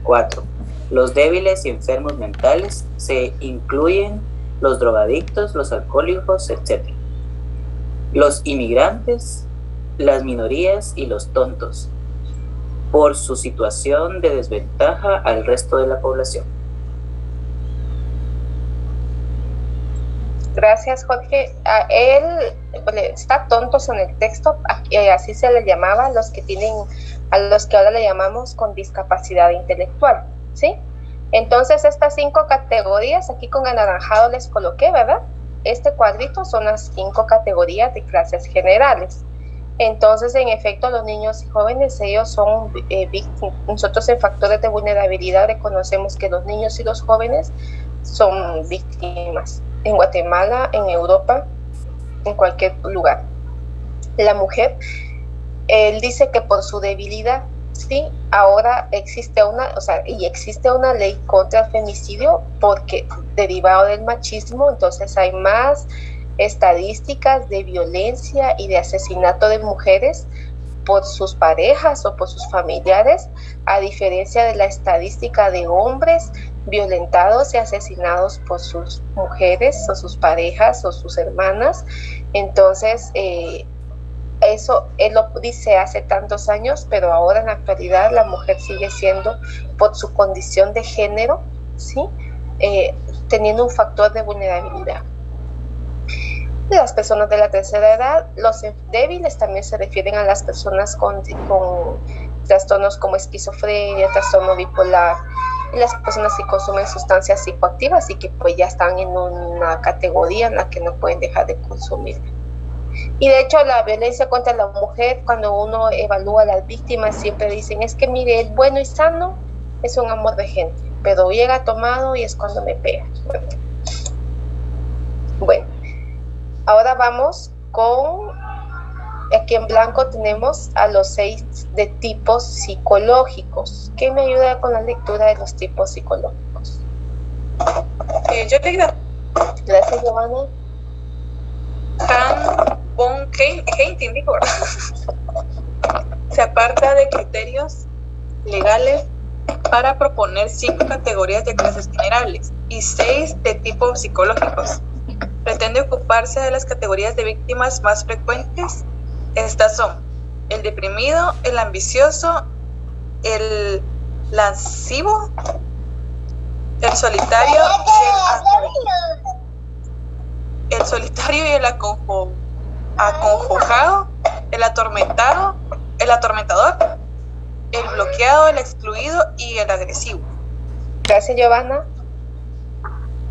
4. Los débiles y enfermos mentales, se incluyen los drogadictos, los alcohólicos, etc. Los inmigrantes, las minorías y los tontos, por su situación de desventaja al resto de la población. Gracias, Jorge. Él está tontos en el texto, así se le llamaba a los que ahora le llamamos con discapacidad intelectual, ¿sí? Entonces estas 5 categorías, aquí con anaranjado les coloqué, ¿verdad? Este cuadrito son las 5 categorías de clases generales. Entonces, en efecto, los niños y jóvenes, ellos son víctimas. Nosotros en factores de vulnerabilidad reconocemos que los niños y los jóvenes son víctimas. En Guatemala, en Europa, en cualquier lugar. La mujer, él dice que por su debilidad, Sí, ahora existe existe una ley contra el femicidio porque derivado del machismo, entonces hay más estadísticas de violencia y de asesinato de mujeres por sus parejas o por sus familiares, a diferencia de la estadística de hombres violentados y asesinados por sus mujeres o sus parejas o sus hermanas. Entonces, eso él lo dice hace tantos años, pero ahora en la actualidad la mujer sigue siendo, por su condición de género, ¿sí? Teniendo un factor de vulnerabilidad. Las personas de la tercera edad, los débiles también se refieren a las personas con trastornos como esquizofrenia, trastorno bipolar, y las personas que consumen sustancias psicoactivas y que pues ya están en una categoría en la que no pueden dejar de consumir. Y de hecho la violencia contra la mujer, cuando uno evalúa a las víctimas, siempre dicen, es que mire, el bueno y sano es un amor de gente, pero llega tomado y es cuando me pega. Bueno, ahora vamos con, aquí en blanco tenemos a los 6 de tipos psicológicos. ¿Quién me ayuda con la lectura de los tipos psicológicos? Yo te ayudo. Gracias, Giovanna. Tan von Heinting dijo, se aparta de criterios legales para proponer 5 categorías de clases generales y 6 de tipos psicológicos. Pretende ocuparse de las categorías de víctimas más frecuentes. Estas son el deprimido, el ambicioso, el lascivo, el solitario y el acongojado, el atormentado, el atormentador, el bloqueado, el excluido y el agresivo. Gracias, Giovanna.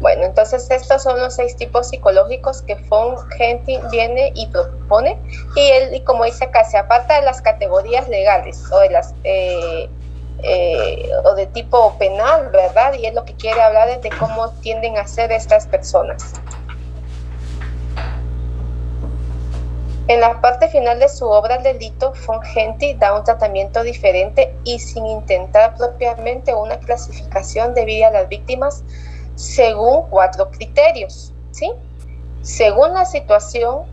Bueno, entonces estos son los 6 tipos psicológicos que von Heinting viene y propone, y como dice acá, se aparta de las categorías legales o de las o de tipo penal, ¿verdad? Y él lo que quiere hablar es de cómo tienden a ser estas personas. En la parte final de su obra El delito, von Heinting da un tratamiento diferente y sin intentar propiamente una clasificación, divide a las víctimas según 4 criterios, ¿sí? Según la situación,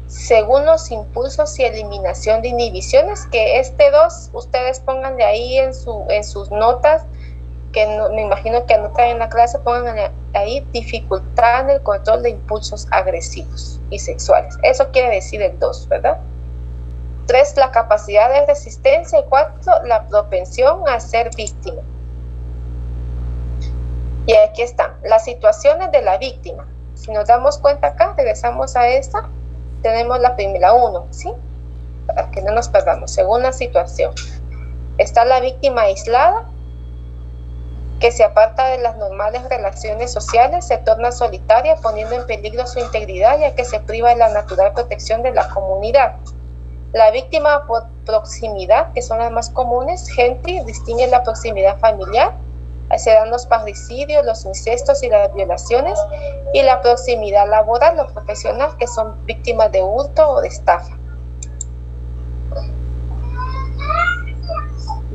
según los impulsos y eliminación de inhibiciones, que 2 ustedes pónganle ahí en sus notas, que no, me imagino que anotan en la clase, pongan ahí dificultad en el control de impulsos agresivos y sexuales. Eso quiere decir el 2, ¿verdad? 3, la capacidad de resistencia, y 4, la propensión a ser víctima. Y aquí están las situaciones de la víctima. Si nos damos cuenta acá, regresamos a esta, tenemos la primera 1, ¿sí? Para que no nos perdamos. Según la situación, está la víctima aislada, que se aparta de las normales relaciones sociales, se torna solitaria, poniendo en peligro su integridad, ya que se priva de la natural protección de la comunidad. La víctima por proximidad, que son las más comunes, Heinting distingue la proximidad familiar, se dan los parricidios, los incestos y las violaciones, y la proximidad laboral o profesional, que son víctimas de hurto o de estafa.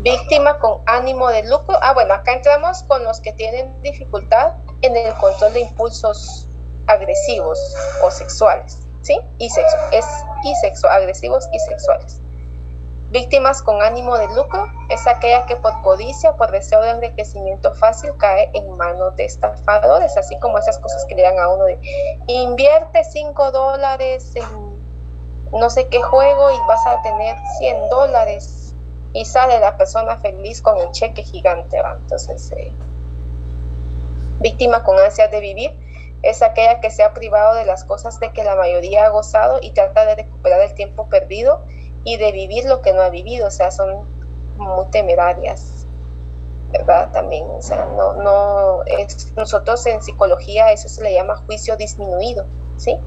Víctima con ánimo de lucro. Bueno, acá entramos con los que tienen dificultad en el control de impulsos agresivos o sexuales, ¿sí? Agresivos y sexuales. Víctimas con ánimo de lucro es aquella que por codicia o por deseo de enriquecimiento fácil cae en manos de estafadores, así como esas cosas que le dan a uno de invierte $5 en no sé qué juego y vas a tener $100, y sale la persona feliz con el cheque gigante, ¿va? Entonces, víctima con ansias de vivir es aquella que se ha privado de las cosas de que la mayoría ha gozado y trata de recuperar el tiempo perdido y de vivir lo que no ha vivido. O sea, son muy temerarias, ¿verdad? También, o sea, nosotros en psicología eso se le llama juicio disminuido, ¿sí?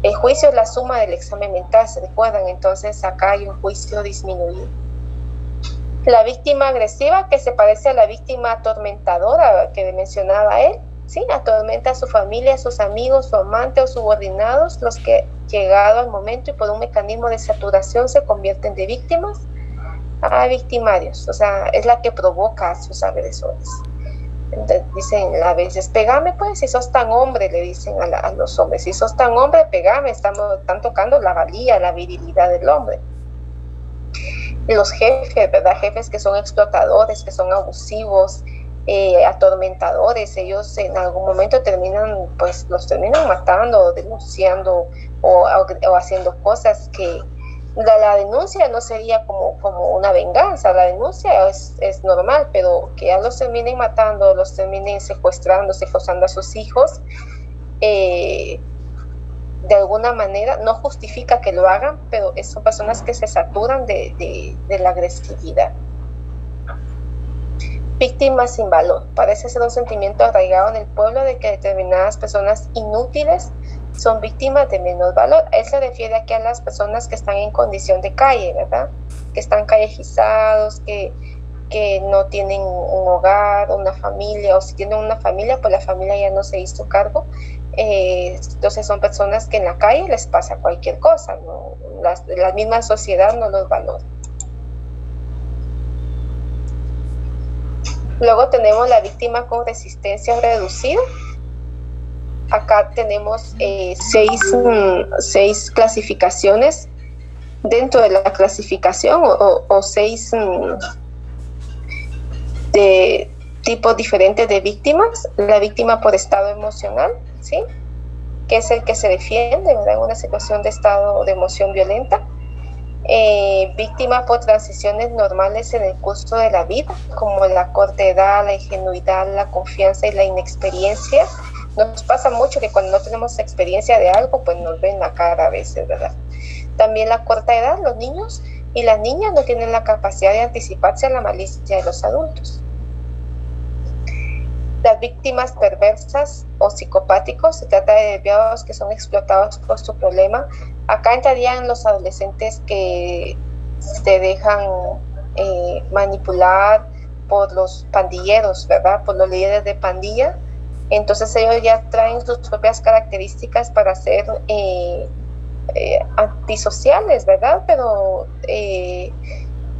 El juicio es la suma del examen mental, ¿se recuerdan? Entonces acá hay un juicio disminuido. La víctima agresiva, que se parece a la víctima atormentadora que mencionaba él, ¿sí? Atormenta a su familia, a sus amigos, su amante o subordinados, los que llegado al momento y por un mecanismo de saturación se convierten de víctimas. a victimarios, o sea, es la que provoca a sus agresores. Entonces dicen a veces, pégame pues, si sos tan hombre, le dicen a los hombres, si sos tan hombre, pégame, están tocando la valía, la virilidad del hombre. Los jefes, ¿verdad? Jefes que son explotadores, que son abusivos, atormentadores, ellos en algún momento los terminan matando, denunciando o haciendo cosas que la denuncia no sería como una venganza, la denuncia es normal, pero que ya los terminen matando, los terminen secuestrando a sus hijos, de alguna manera no justifica que lo hagan, pero son personas que se saturan de la agresividad. Víctimas sin valor. Parece ser un sentimiento arraigado en el pueblo de que determinadas personas inútiles son víctimas de menor valor. Él se refiere aquí a las personas que están en condición de calle, ¿verdad? Que están callejizados, que no tienen un hogar, una familia, o si tienen una familia, pues la familia ya no se hizo cargo. Entonces son personas que en la calle les pasa cualquier cosa, ¿no? La misma sociedad no los valora. Luego tenemos la víctima con resistencia reducida. Acá tenemos 6 clasificaciones dentro de la clasificación o 6 de tipos diferentes de víctimas. La víctima por estado emocional, ¿sí? Que es el que se defiende, ¿verdad? En una situación de estado de emoción violenta. Víctima por transiciones normales en el curso de la vida, como la corta edad, la ingenuidad, la confianza y la inexperiencia. Nos pasa mucho que cuando no tenemos experiencia de algo, pues nos ven la cara a veces, ¿verdad? También la corta edad, los niños y las niñas no tienen la capacidad de anticiparse a la malicia de los adultos. Las víctimas perversas o psicopáticos, se trata de desviados que son explotados por su problema. Acá entrarían los adolescentes que se dejan manipular por los pandilleros, ¿verdad? Por los líderes de pandilla. Entonces ellos ya traen sus propias características para ser antisociales, ¿verdad? Pero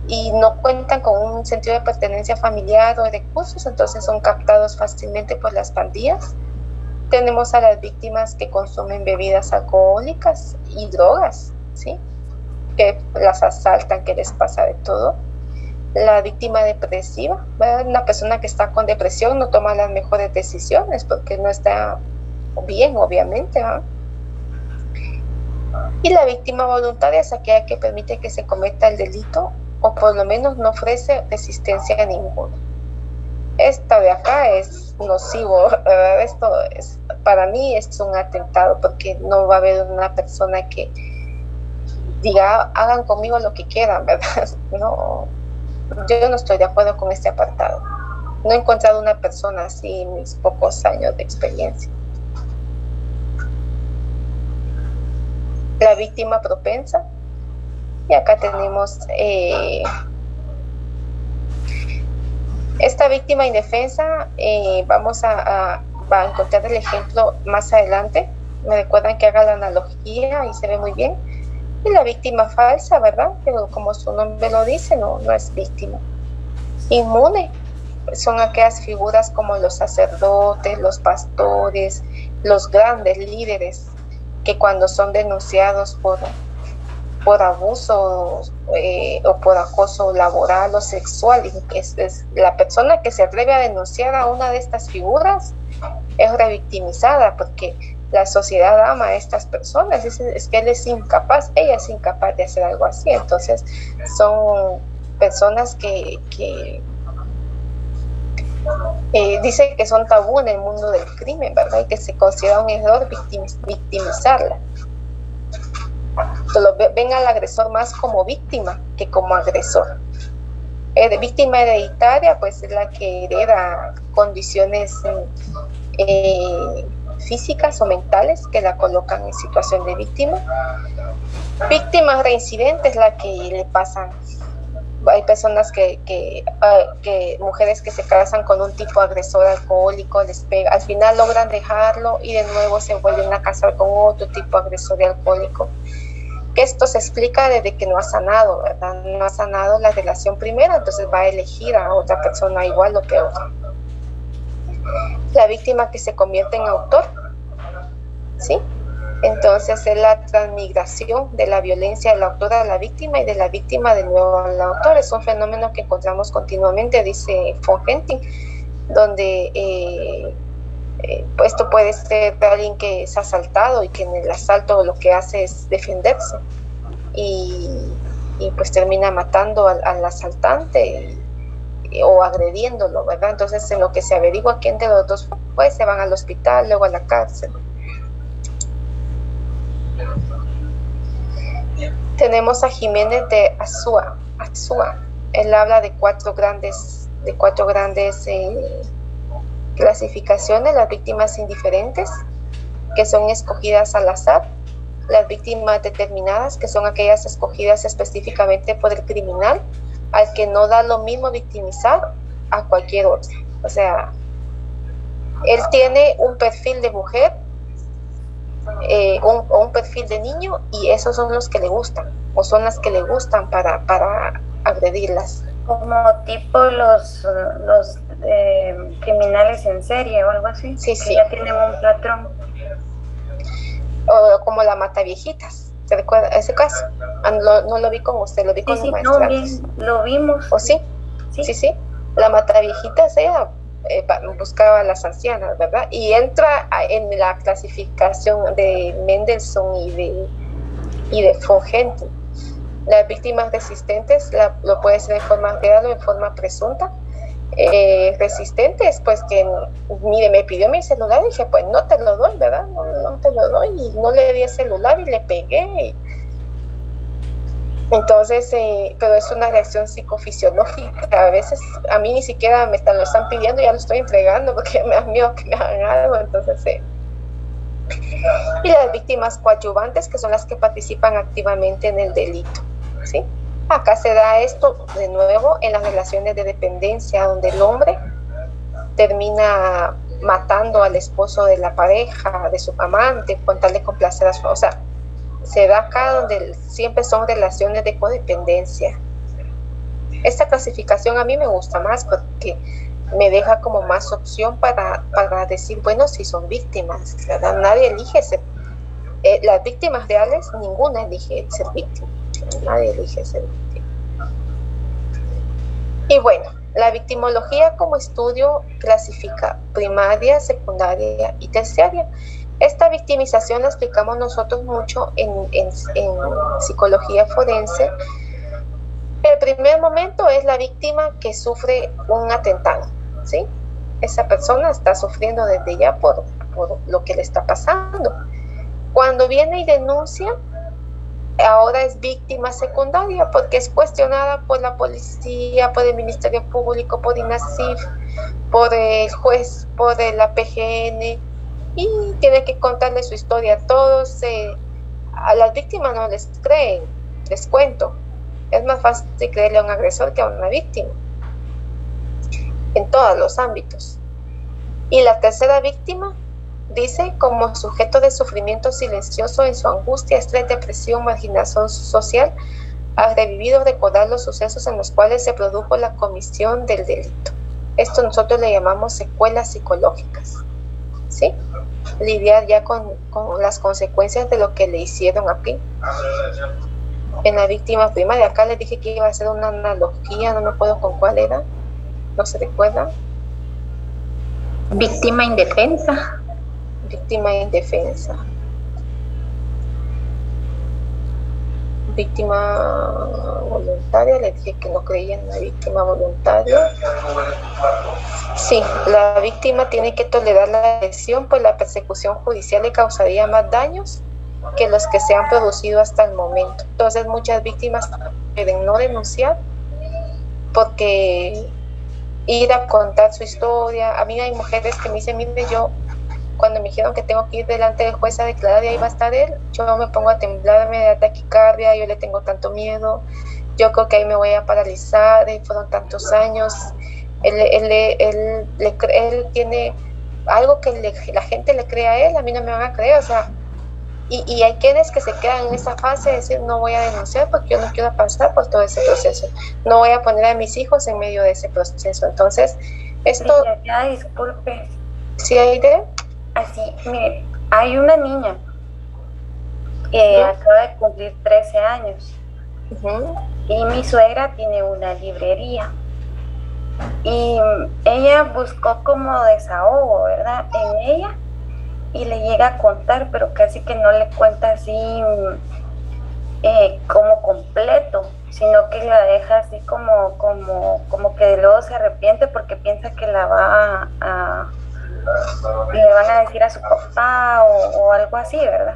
y no cuentan con un sentido de pertenencia familiar o de recursos, entonces son captados fácilmente por las pandillas. Tenemos a las víctimas que consumen bebidas alcohólicas y drogas, ¿sí? Que las asaltan, que les pasa de todo. La víctima depresiva, ¿verdad? Una persona que está con depresión no toma las mejores decisiones porque no está bien, obviamente, ¿verdad? Y la víctima voluntaria es aquella que permite que se cometa el delito o por lo menos no ofrece resistencia a ninguno. Esto de acá es nocivo, ¿verdad? Esto para mí es un atentado porque no va a haber una persona que diga, hagan conmigo lo que quieran, ¿verdad? No, yo no estoy de acuerdo con este apartado. No he encontrado una persona así en mis pocos años de experiencia. La víctima propensa. Y acá tenemos esta víctima indefensa. Vamos a encontrar el ejemplo más adelante. Me recuerdan que haga la analogía y se ve muy bien. Y la víctima falsa, ¿verdad? Pero como su nombre lo dice, no es víctima. Inmune. Son aquellas figuras como los sacerdotes, los pastores, los grandes líderes que cuando son denunciados por abuso o por acoso laboral o sexual, es la persona que se atreve a denunciar a una de estas figuras es revictimizada porque la sociedad ama a estas personas. Es que él es incapaz, ella es incapaz de hacer algo así. Entonces son personas que dice que son tabú en el mundo del crimen, ¿verdad? Y que se considera un error victimizarla. Ven al agresor más como víctima que como agresor. Víctima hereditaria, pues es la que hereda condiciones físicas o mentales que la colocan en situación de víctima. Víctima reincidente es la que le pasan. Hay personas mujeres que se casan con un tipo agresor alcohólico, les pega, al final logran dejarlo y de nuevo se vuelven a casar con otro tipo agresor alcohólico. que esto se explica desde que no ha sanado, ¿verdad? No ha sanado la relación primera, entonces va a elegir a otra persona igual o peor. La víctima que se convierte en autor, ¿sí? Entonces es la transmigración de la violencia del autor a la víctima y de la víctima de nuevo al autor. Es un fenómeno que encontramos continuamente, dice von Henting, donde pues esto puede ser de alguien que es asaltado y que en el asalto lo que hace es defenderse y pues termina matando al asaltante o agrediéndolo, ¿verdad? Entonces en lo que se averigua quién de los dos fue, se van al hospital, luego a la cárcel. Tenemos a Jiménez de Azúa. Él habla de cuatro grandes clasificaciones: las víctimas indiferentes, que son escogidas al azar; las víctimas determinadas, que son aquellas escogidas específicamente por el criminal, al que no da lo mismo victimizar a cualquier otro. O sea, él tiene un perfil de mujer, un perfil de niño, y esos son los que le gustan, o son las que le gustan para agredirlas. Como tipo los criminales en serie o algo así, sí, que sí. Ya tienen un patrón. O como la Mataviejitas, ¿se recuerda ese caso? No lo vi con usted, lo vi con Sí, los maestrados. no, lo vimos. ¿O sí? Sí. La Mataviejitas, ella buscaba a las ancianas, ¿verdad? Y entra en la clasificación de Mendelssohn y de von Henting. Las víctimas resistentes lo puede ser en forma real o en forma presunta. Resistentes, pues que, mire, me pidió mi celular y dije, pues no te lo doy, ¿verdad? No te lo doy, y no le di el celular y le pegué. Entonces, pero es una reacción psicofisiológica. A veces a mí ni siquiera lo están pidiendo, ya lo estoy entregando porque me da miedo que me hagan algo. Entonces, y las víctimas coadyuvantes, que son las que participan activamente en el delito, ¿sí? Acá se da esto de nuevo en las relaciones de dependencia, donde el hombre termina matando al esposo de la pareja, de su amante, con tal de complacer a su... O sea, se da acá donde siempre son relaciones de codependencia. Esta clasificación a mí me gusta más porque me deja como más opción para decir, bueno, si son víctimas, ¿verdad? Nadie elige ser... las víctimas reales, ninguna elige ser víctima. Nadie elige ser víctima. Y bueno, la victimología como estudio clasifica primaria, secundaria y terciaria. Esta victimización la explicamos nosotros mucho en psicología forense. El primer momento es la víctima que sufre un atentado, ¿sí? Esa persona está sufriendo desde ya por lo que le está pasando. Cuando viene y denuncia, ahora es víctima secundaria porque es cuestionada por la policía, por el Ministerio Público, por INASIF, por el juez, por la PGN, y tiene que contarle su historia a todos. A las víctimas no les creen, les cuento. Es más fácil creerle a un agresor que a una víctima, en todos los ámbitos. Y la tercera víctima dice, como sujeto de sufrimiento silencioso en su angustia, estrés, depresión, marginación social, ha revivido recordar los sucesos en los cuales se produjo la comisión del delito. Esto nosotros le llamamos secuelas psicológicas, ¿sí? Lidiar ya con las consecuencias de lo que le hicieron aquí. En la víctima primaria, acá les dije que iba a hacer una analogía, no me acuerdo con cuál era, no se recuerda. Víctima indefensa. Víctima indefensa. Víctima voluntaria, le dije que no creía en la víctima voluntaria. Sí, la víctima tiene que tolerar la lesión, pues la persecución judicial le causaría más daños que los que se han producido hasta el momento. Entonces muchas víctimas pueden no denunciar porque ir a contar su historia. A mí hay mujeres que me dicen, mire, yo cuando me dijeron que tengo que ir delante del juez a declarar y ahí va a estar él, yo me pongo a temblar, me da taquicardia, yo le tengo tanto miedo, yo creo que ahí me voy a paralizar, fueron tantos años. Él tiene algo que la gente le cree a él, a mí no me van a creer, o sea, Y hay quienes que se quedan en esa fase de decir, no voy a denunciar porque yo no quiero pasar por todo ese proceso, no voy a poner a mis hijos en medio de ese proceso. Entonces, esto... Ya, disculpe. ¿Sí, Aide? Así, mire, hay una niña que acaba de cumplir 13 años y mi suegra tiene una librería y ella buscó como desahogo, ¿verdad? En ella, y le llega a contar, pero casi que no le cuenta así como completo, sino que la deja así como que luego se arrepiente porque piensa que le van a decir a su papá o algo así, ¿verdad?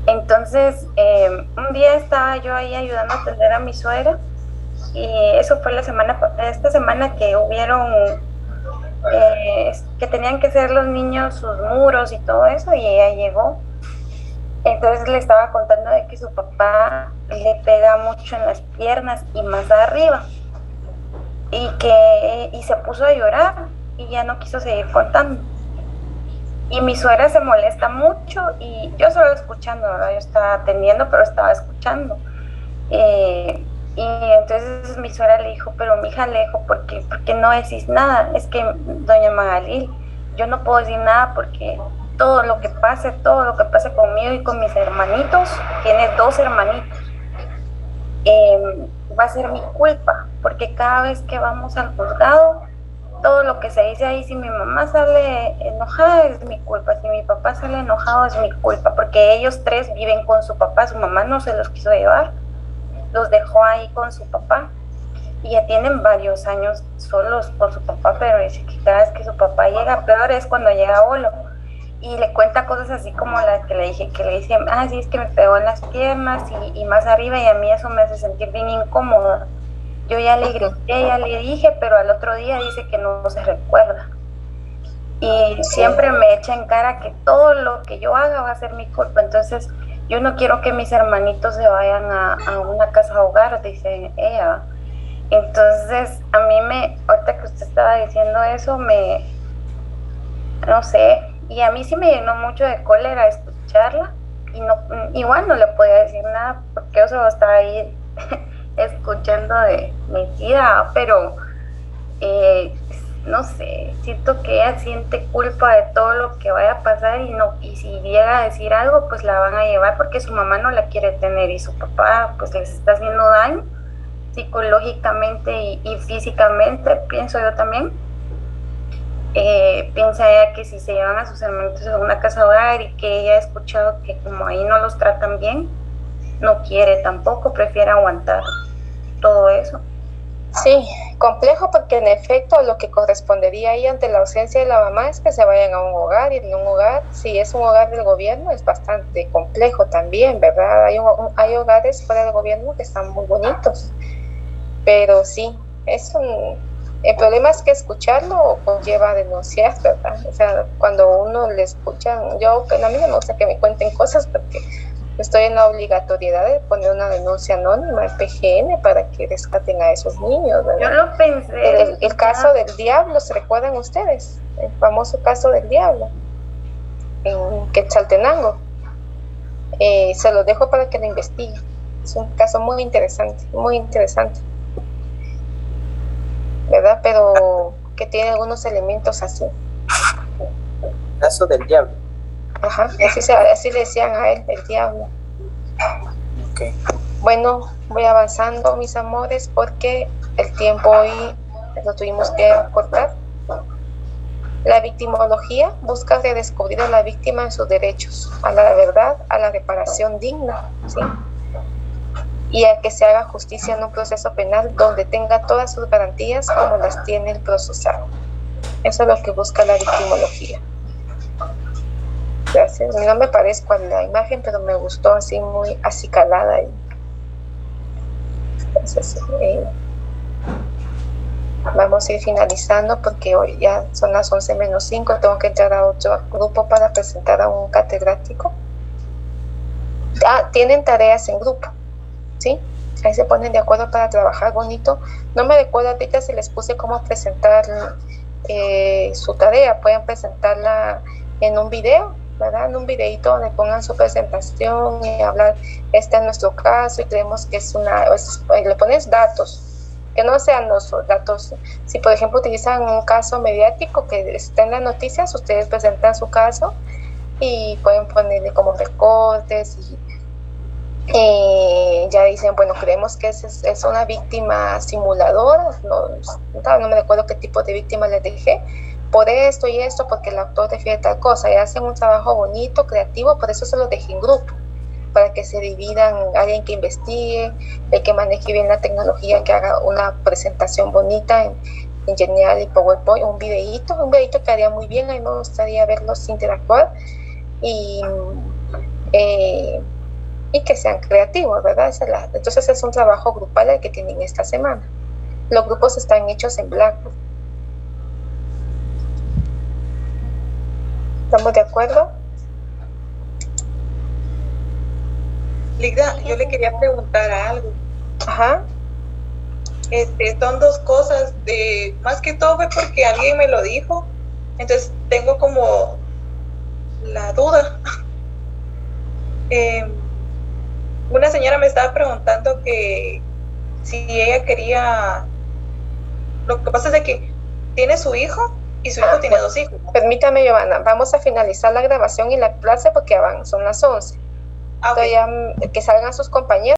Entonces, un día estaba yo ahí ayudando a atender a mi suegra, y eso fue esta semana que hubieron, que tenían que hacer los niños sus muros y todo eso, y ella llegó. Entonces le estaba contando de que su papá le pega mucho en las piernas y más arriba, y se puso a llorar y ya no quiso seguir contando. Y mi suegra se molesta mucho y yo solo escuchando, ¿verdad? Yo estaba atendiendo, pero estaba escuchando. Y entonces mi suegra le dijo, pero mi hija, le dijo, ¿por qué no decís nada? Es que, doña Magalí, yo no puedo decir nada porque todo lo que pase conmigo y con mis hermanitos, tiene 2 hermanitos, va a ser mi culpa, porque cada vez que vamos al juzgado, todo lo que se dice ahí, si mi mamá sale enojada es mi culpa, si mi papá sale enojado es mi culpa, porque ellos 3 viven con su papá, su mamá no se los quiso llevar, los dejó ahí con su papá, y ya tienen varios años solos con su papá, pero dice que cada vez que su papá llega, peor es cuando llega Olo, y le cuenta cosas así como las que le dije, que le dice, sí, es que me pegó en las piernas y más arriba, y a mí eso me hace sentir bien incómoda. Yo ya le grité, ya le dije, pero al otro día dice que no se recuerda. Y siempre me echa en cara que todo lo que yo haga va a ser mi culpa. Entonces, yo no quiero que mis hermanitos se vayan a una casa hogar, dice ella. Entonces, a mí ahorita que usted estaba diciendo eso, no sé, y a mí sí me llenó mucho de cólera escucharla. Y igual no le podía decir nada, porque yo solo estaba ahí escuchando de metida, pero no sé, siento que ella siente culpa de todo lo que vaya a pasar, y si llega a decir algo, pues la van a llevar porque su mamá no la quiere tener y su papá pues les está haciendo daño psicológicamente y físicamente, pienso yo también. Piensa ella que si se llevan a sus hermanitos a una casa hogar y que ella ha escuchado que como ahí no los tratan bien, no quiere tampoco, prefiere aguantar todo eso. Sí, complejo, porque en efecto lo que correspondería ahí ante la ausencia de la mamá es que se vayan a un hogar, y en un hogar, si es un hogar del gobierno, es bastante complejo también, ¿verdad? Hay hogares fuera del gobierno que están muy bonitos, pero sí, el problema es que escucharlo conlleva a denunciar, ¿verdad? O sea, cuando uno le escucha, a mí no me gusta que me cuenten cosas porque estoy en la obligatoriedad de poner una denuncia anónima en PGN para que rescaten a esos niños, ¿verdad? Yo lo pensé. El caso del diablo, ¿se recuerdan ustedes? El famoso caso del diablo en Quetzaltenango. Se lo dejo para que lo investiguen. Es un caso muy interesante, ¿verdad? Pero que tiene algunos elementos así. Caso del diablo. Ajá, así le decían a él, el diablo. Okay. Bueno, voy avanzando, mis amores, porque el tiempo hoy lo tuvimos que cortar. La victimología busca redescubrir a la víctima en sus derechos, a la verdad, a la reparación digna, ¿sí? Y a que se haga justicia en un proceso penal donde tenga todas sus garantías como las tiene el procesado. Eso es lo que busca la victimología. Gracias. No me parezco a la imagen, pero me gustó así, muy acicalada. Entonces, vamos a ir finalizando porque hoy ya son las 11:05. Tengo que entrar a otro grupo para presentar a un catedrático. Tienen tareas en grupo, ¿sí? Ahí se ponen de acuerdo para trabajar bonito. No me recuerdo ahorita si les puse cómo presentar su tarea. Pueden presentarla en un video ¿verdad? En un videito donde pongan su presentación y hablar, este es nuestro caso y creemos que le pones datos, que no sean los datos. Si por ejemplo utilizan un caso mediático que está en las noticias, ustedes presentan su caso y pueden ponerle como recortes y ya dicen, bueno, creemos que es una víctima simuladora, no me recuerdo qué tipo de víctima les dejé, por esto y esto, porque el autor refiere tal cosa, y hacen un trabajo bonito, creativo, por eso se los dejé en grupo, para que se dividan, alguien que investigue, el que maneje bien la tecnología, que haga una presentación bonita en Genial y PowerPoint, un videíto que haría muy bien, a mí me gustaría verlos interactuar y que sean creativos, ¿verdad? Entonces es un trabajo grupal el que tienen esta semana. Los grupos están hechos en Blackboard. ¿Estamos de acuerdo? Ligda, yo le quería preguntar algo. Ajá. Son dos cosas. Más que todo fue porque alguien me lo dijo. Entonces tengo como la duda. Una señora me estaba preguntando que si ella quería. Lo que pasa es de que tiene su hijo y su hijo tiene 2 hijos. Permítame, Giovanna, vamos a finalizar la grabación y la clase porque son las 11. Okay. Entonces ya que salgan sus compañeros.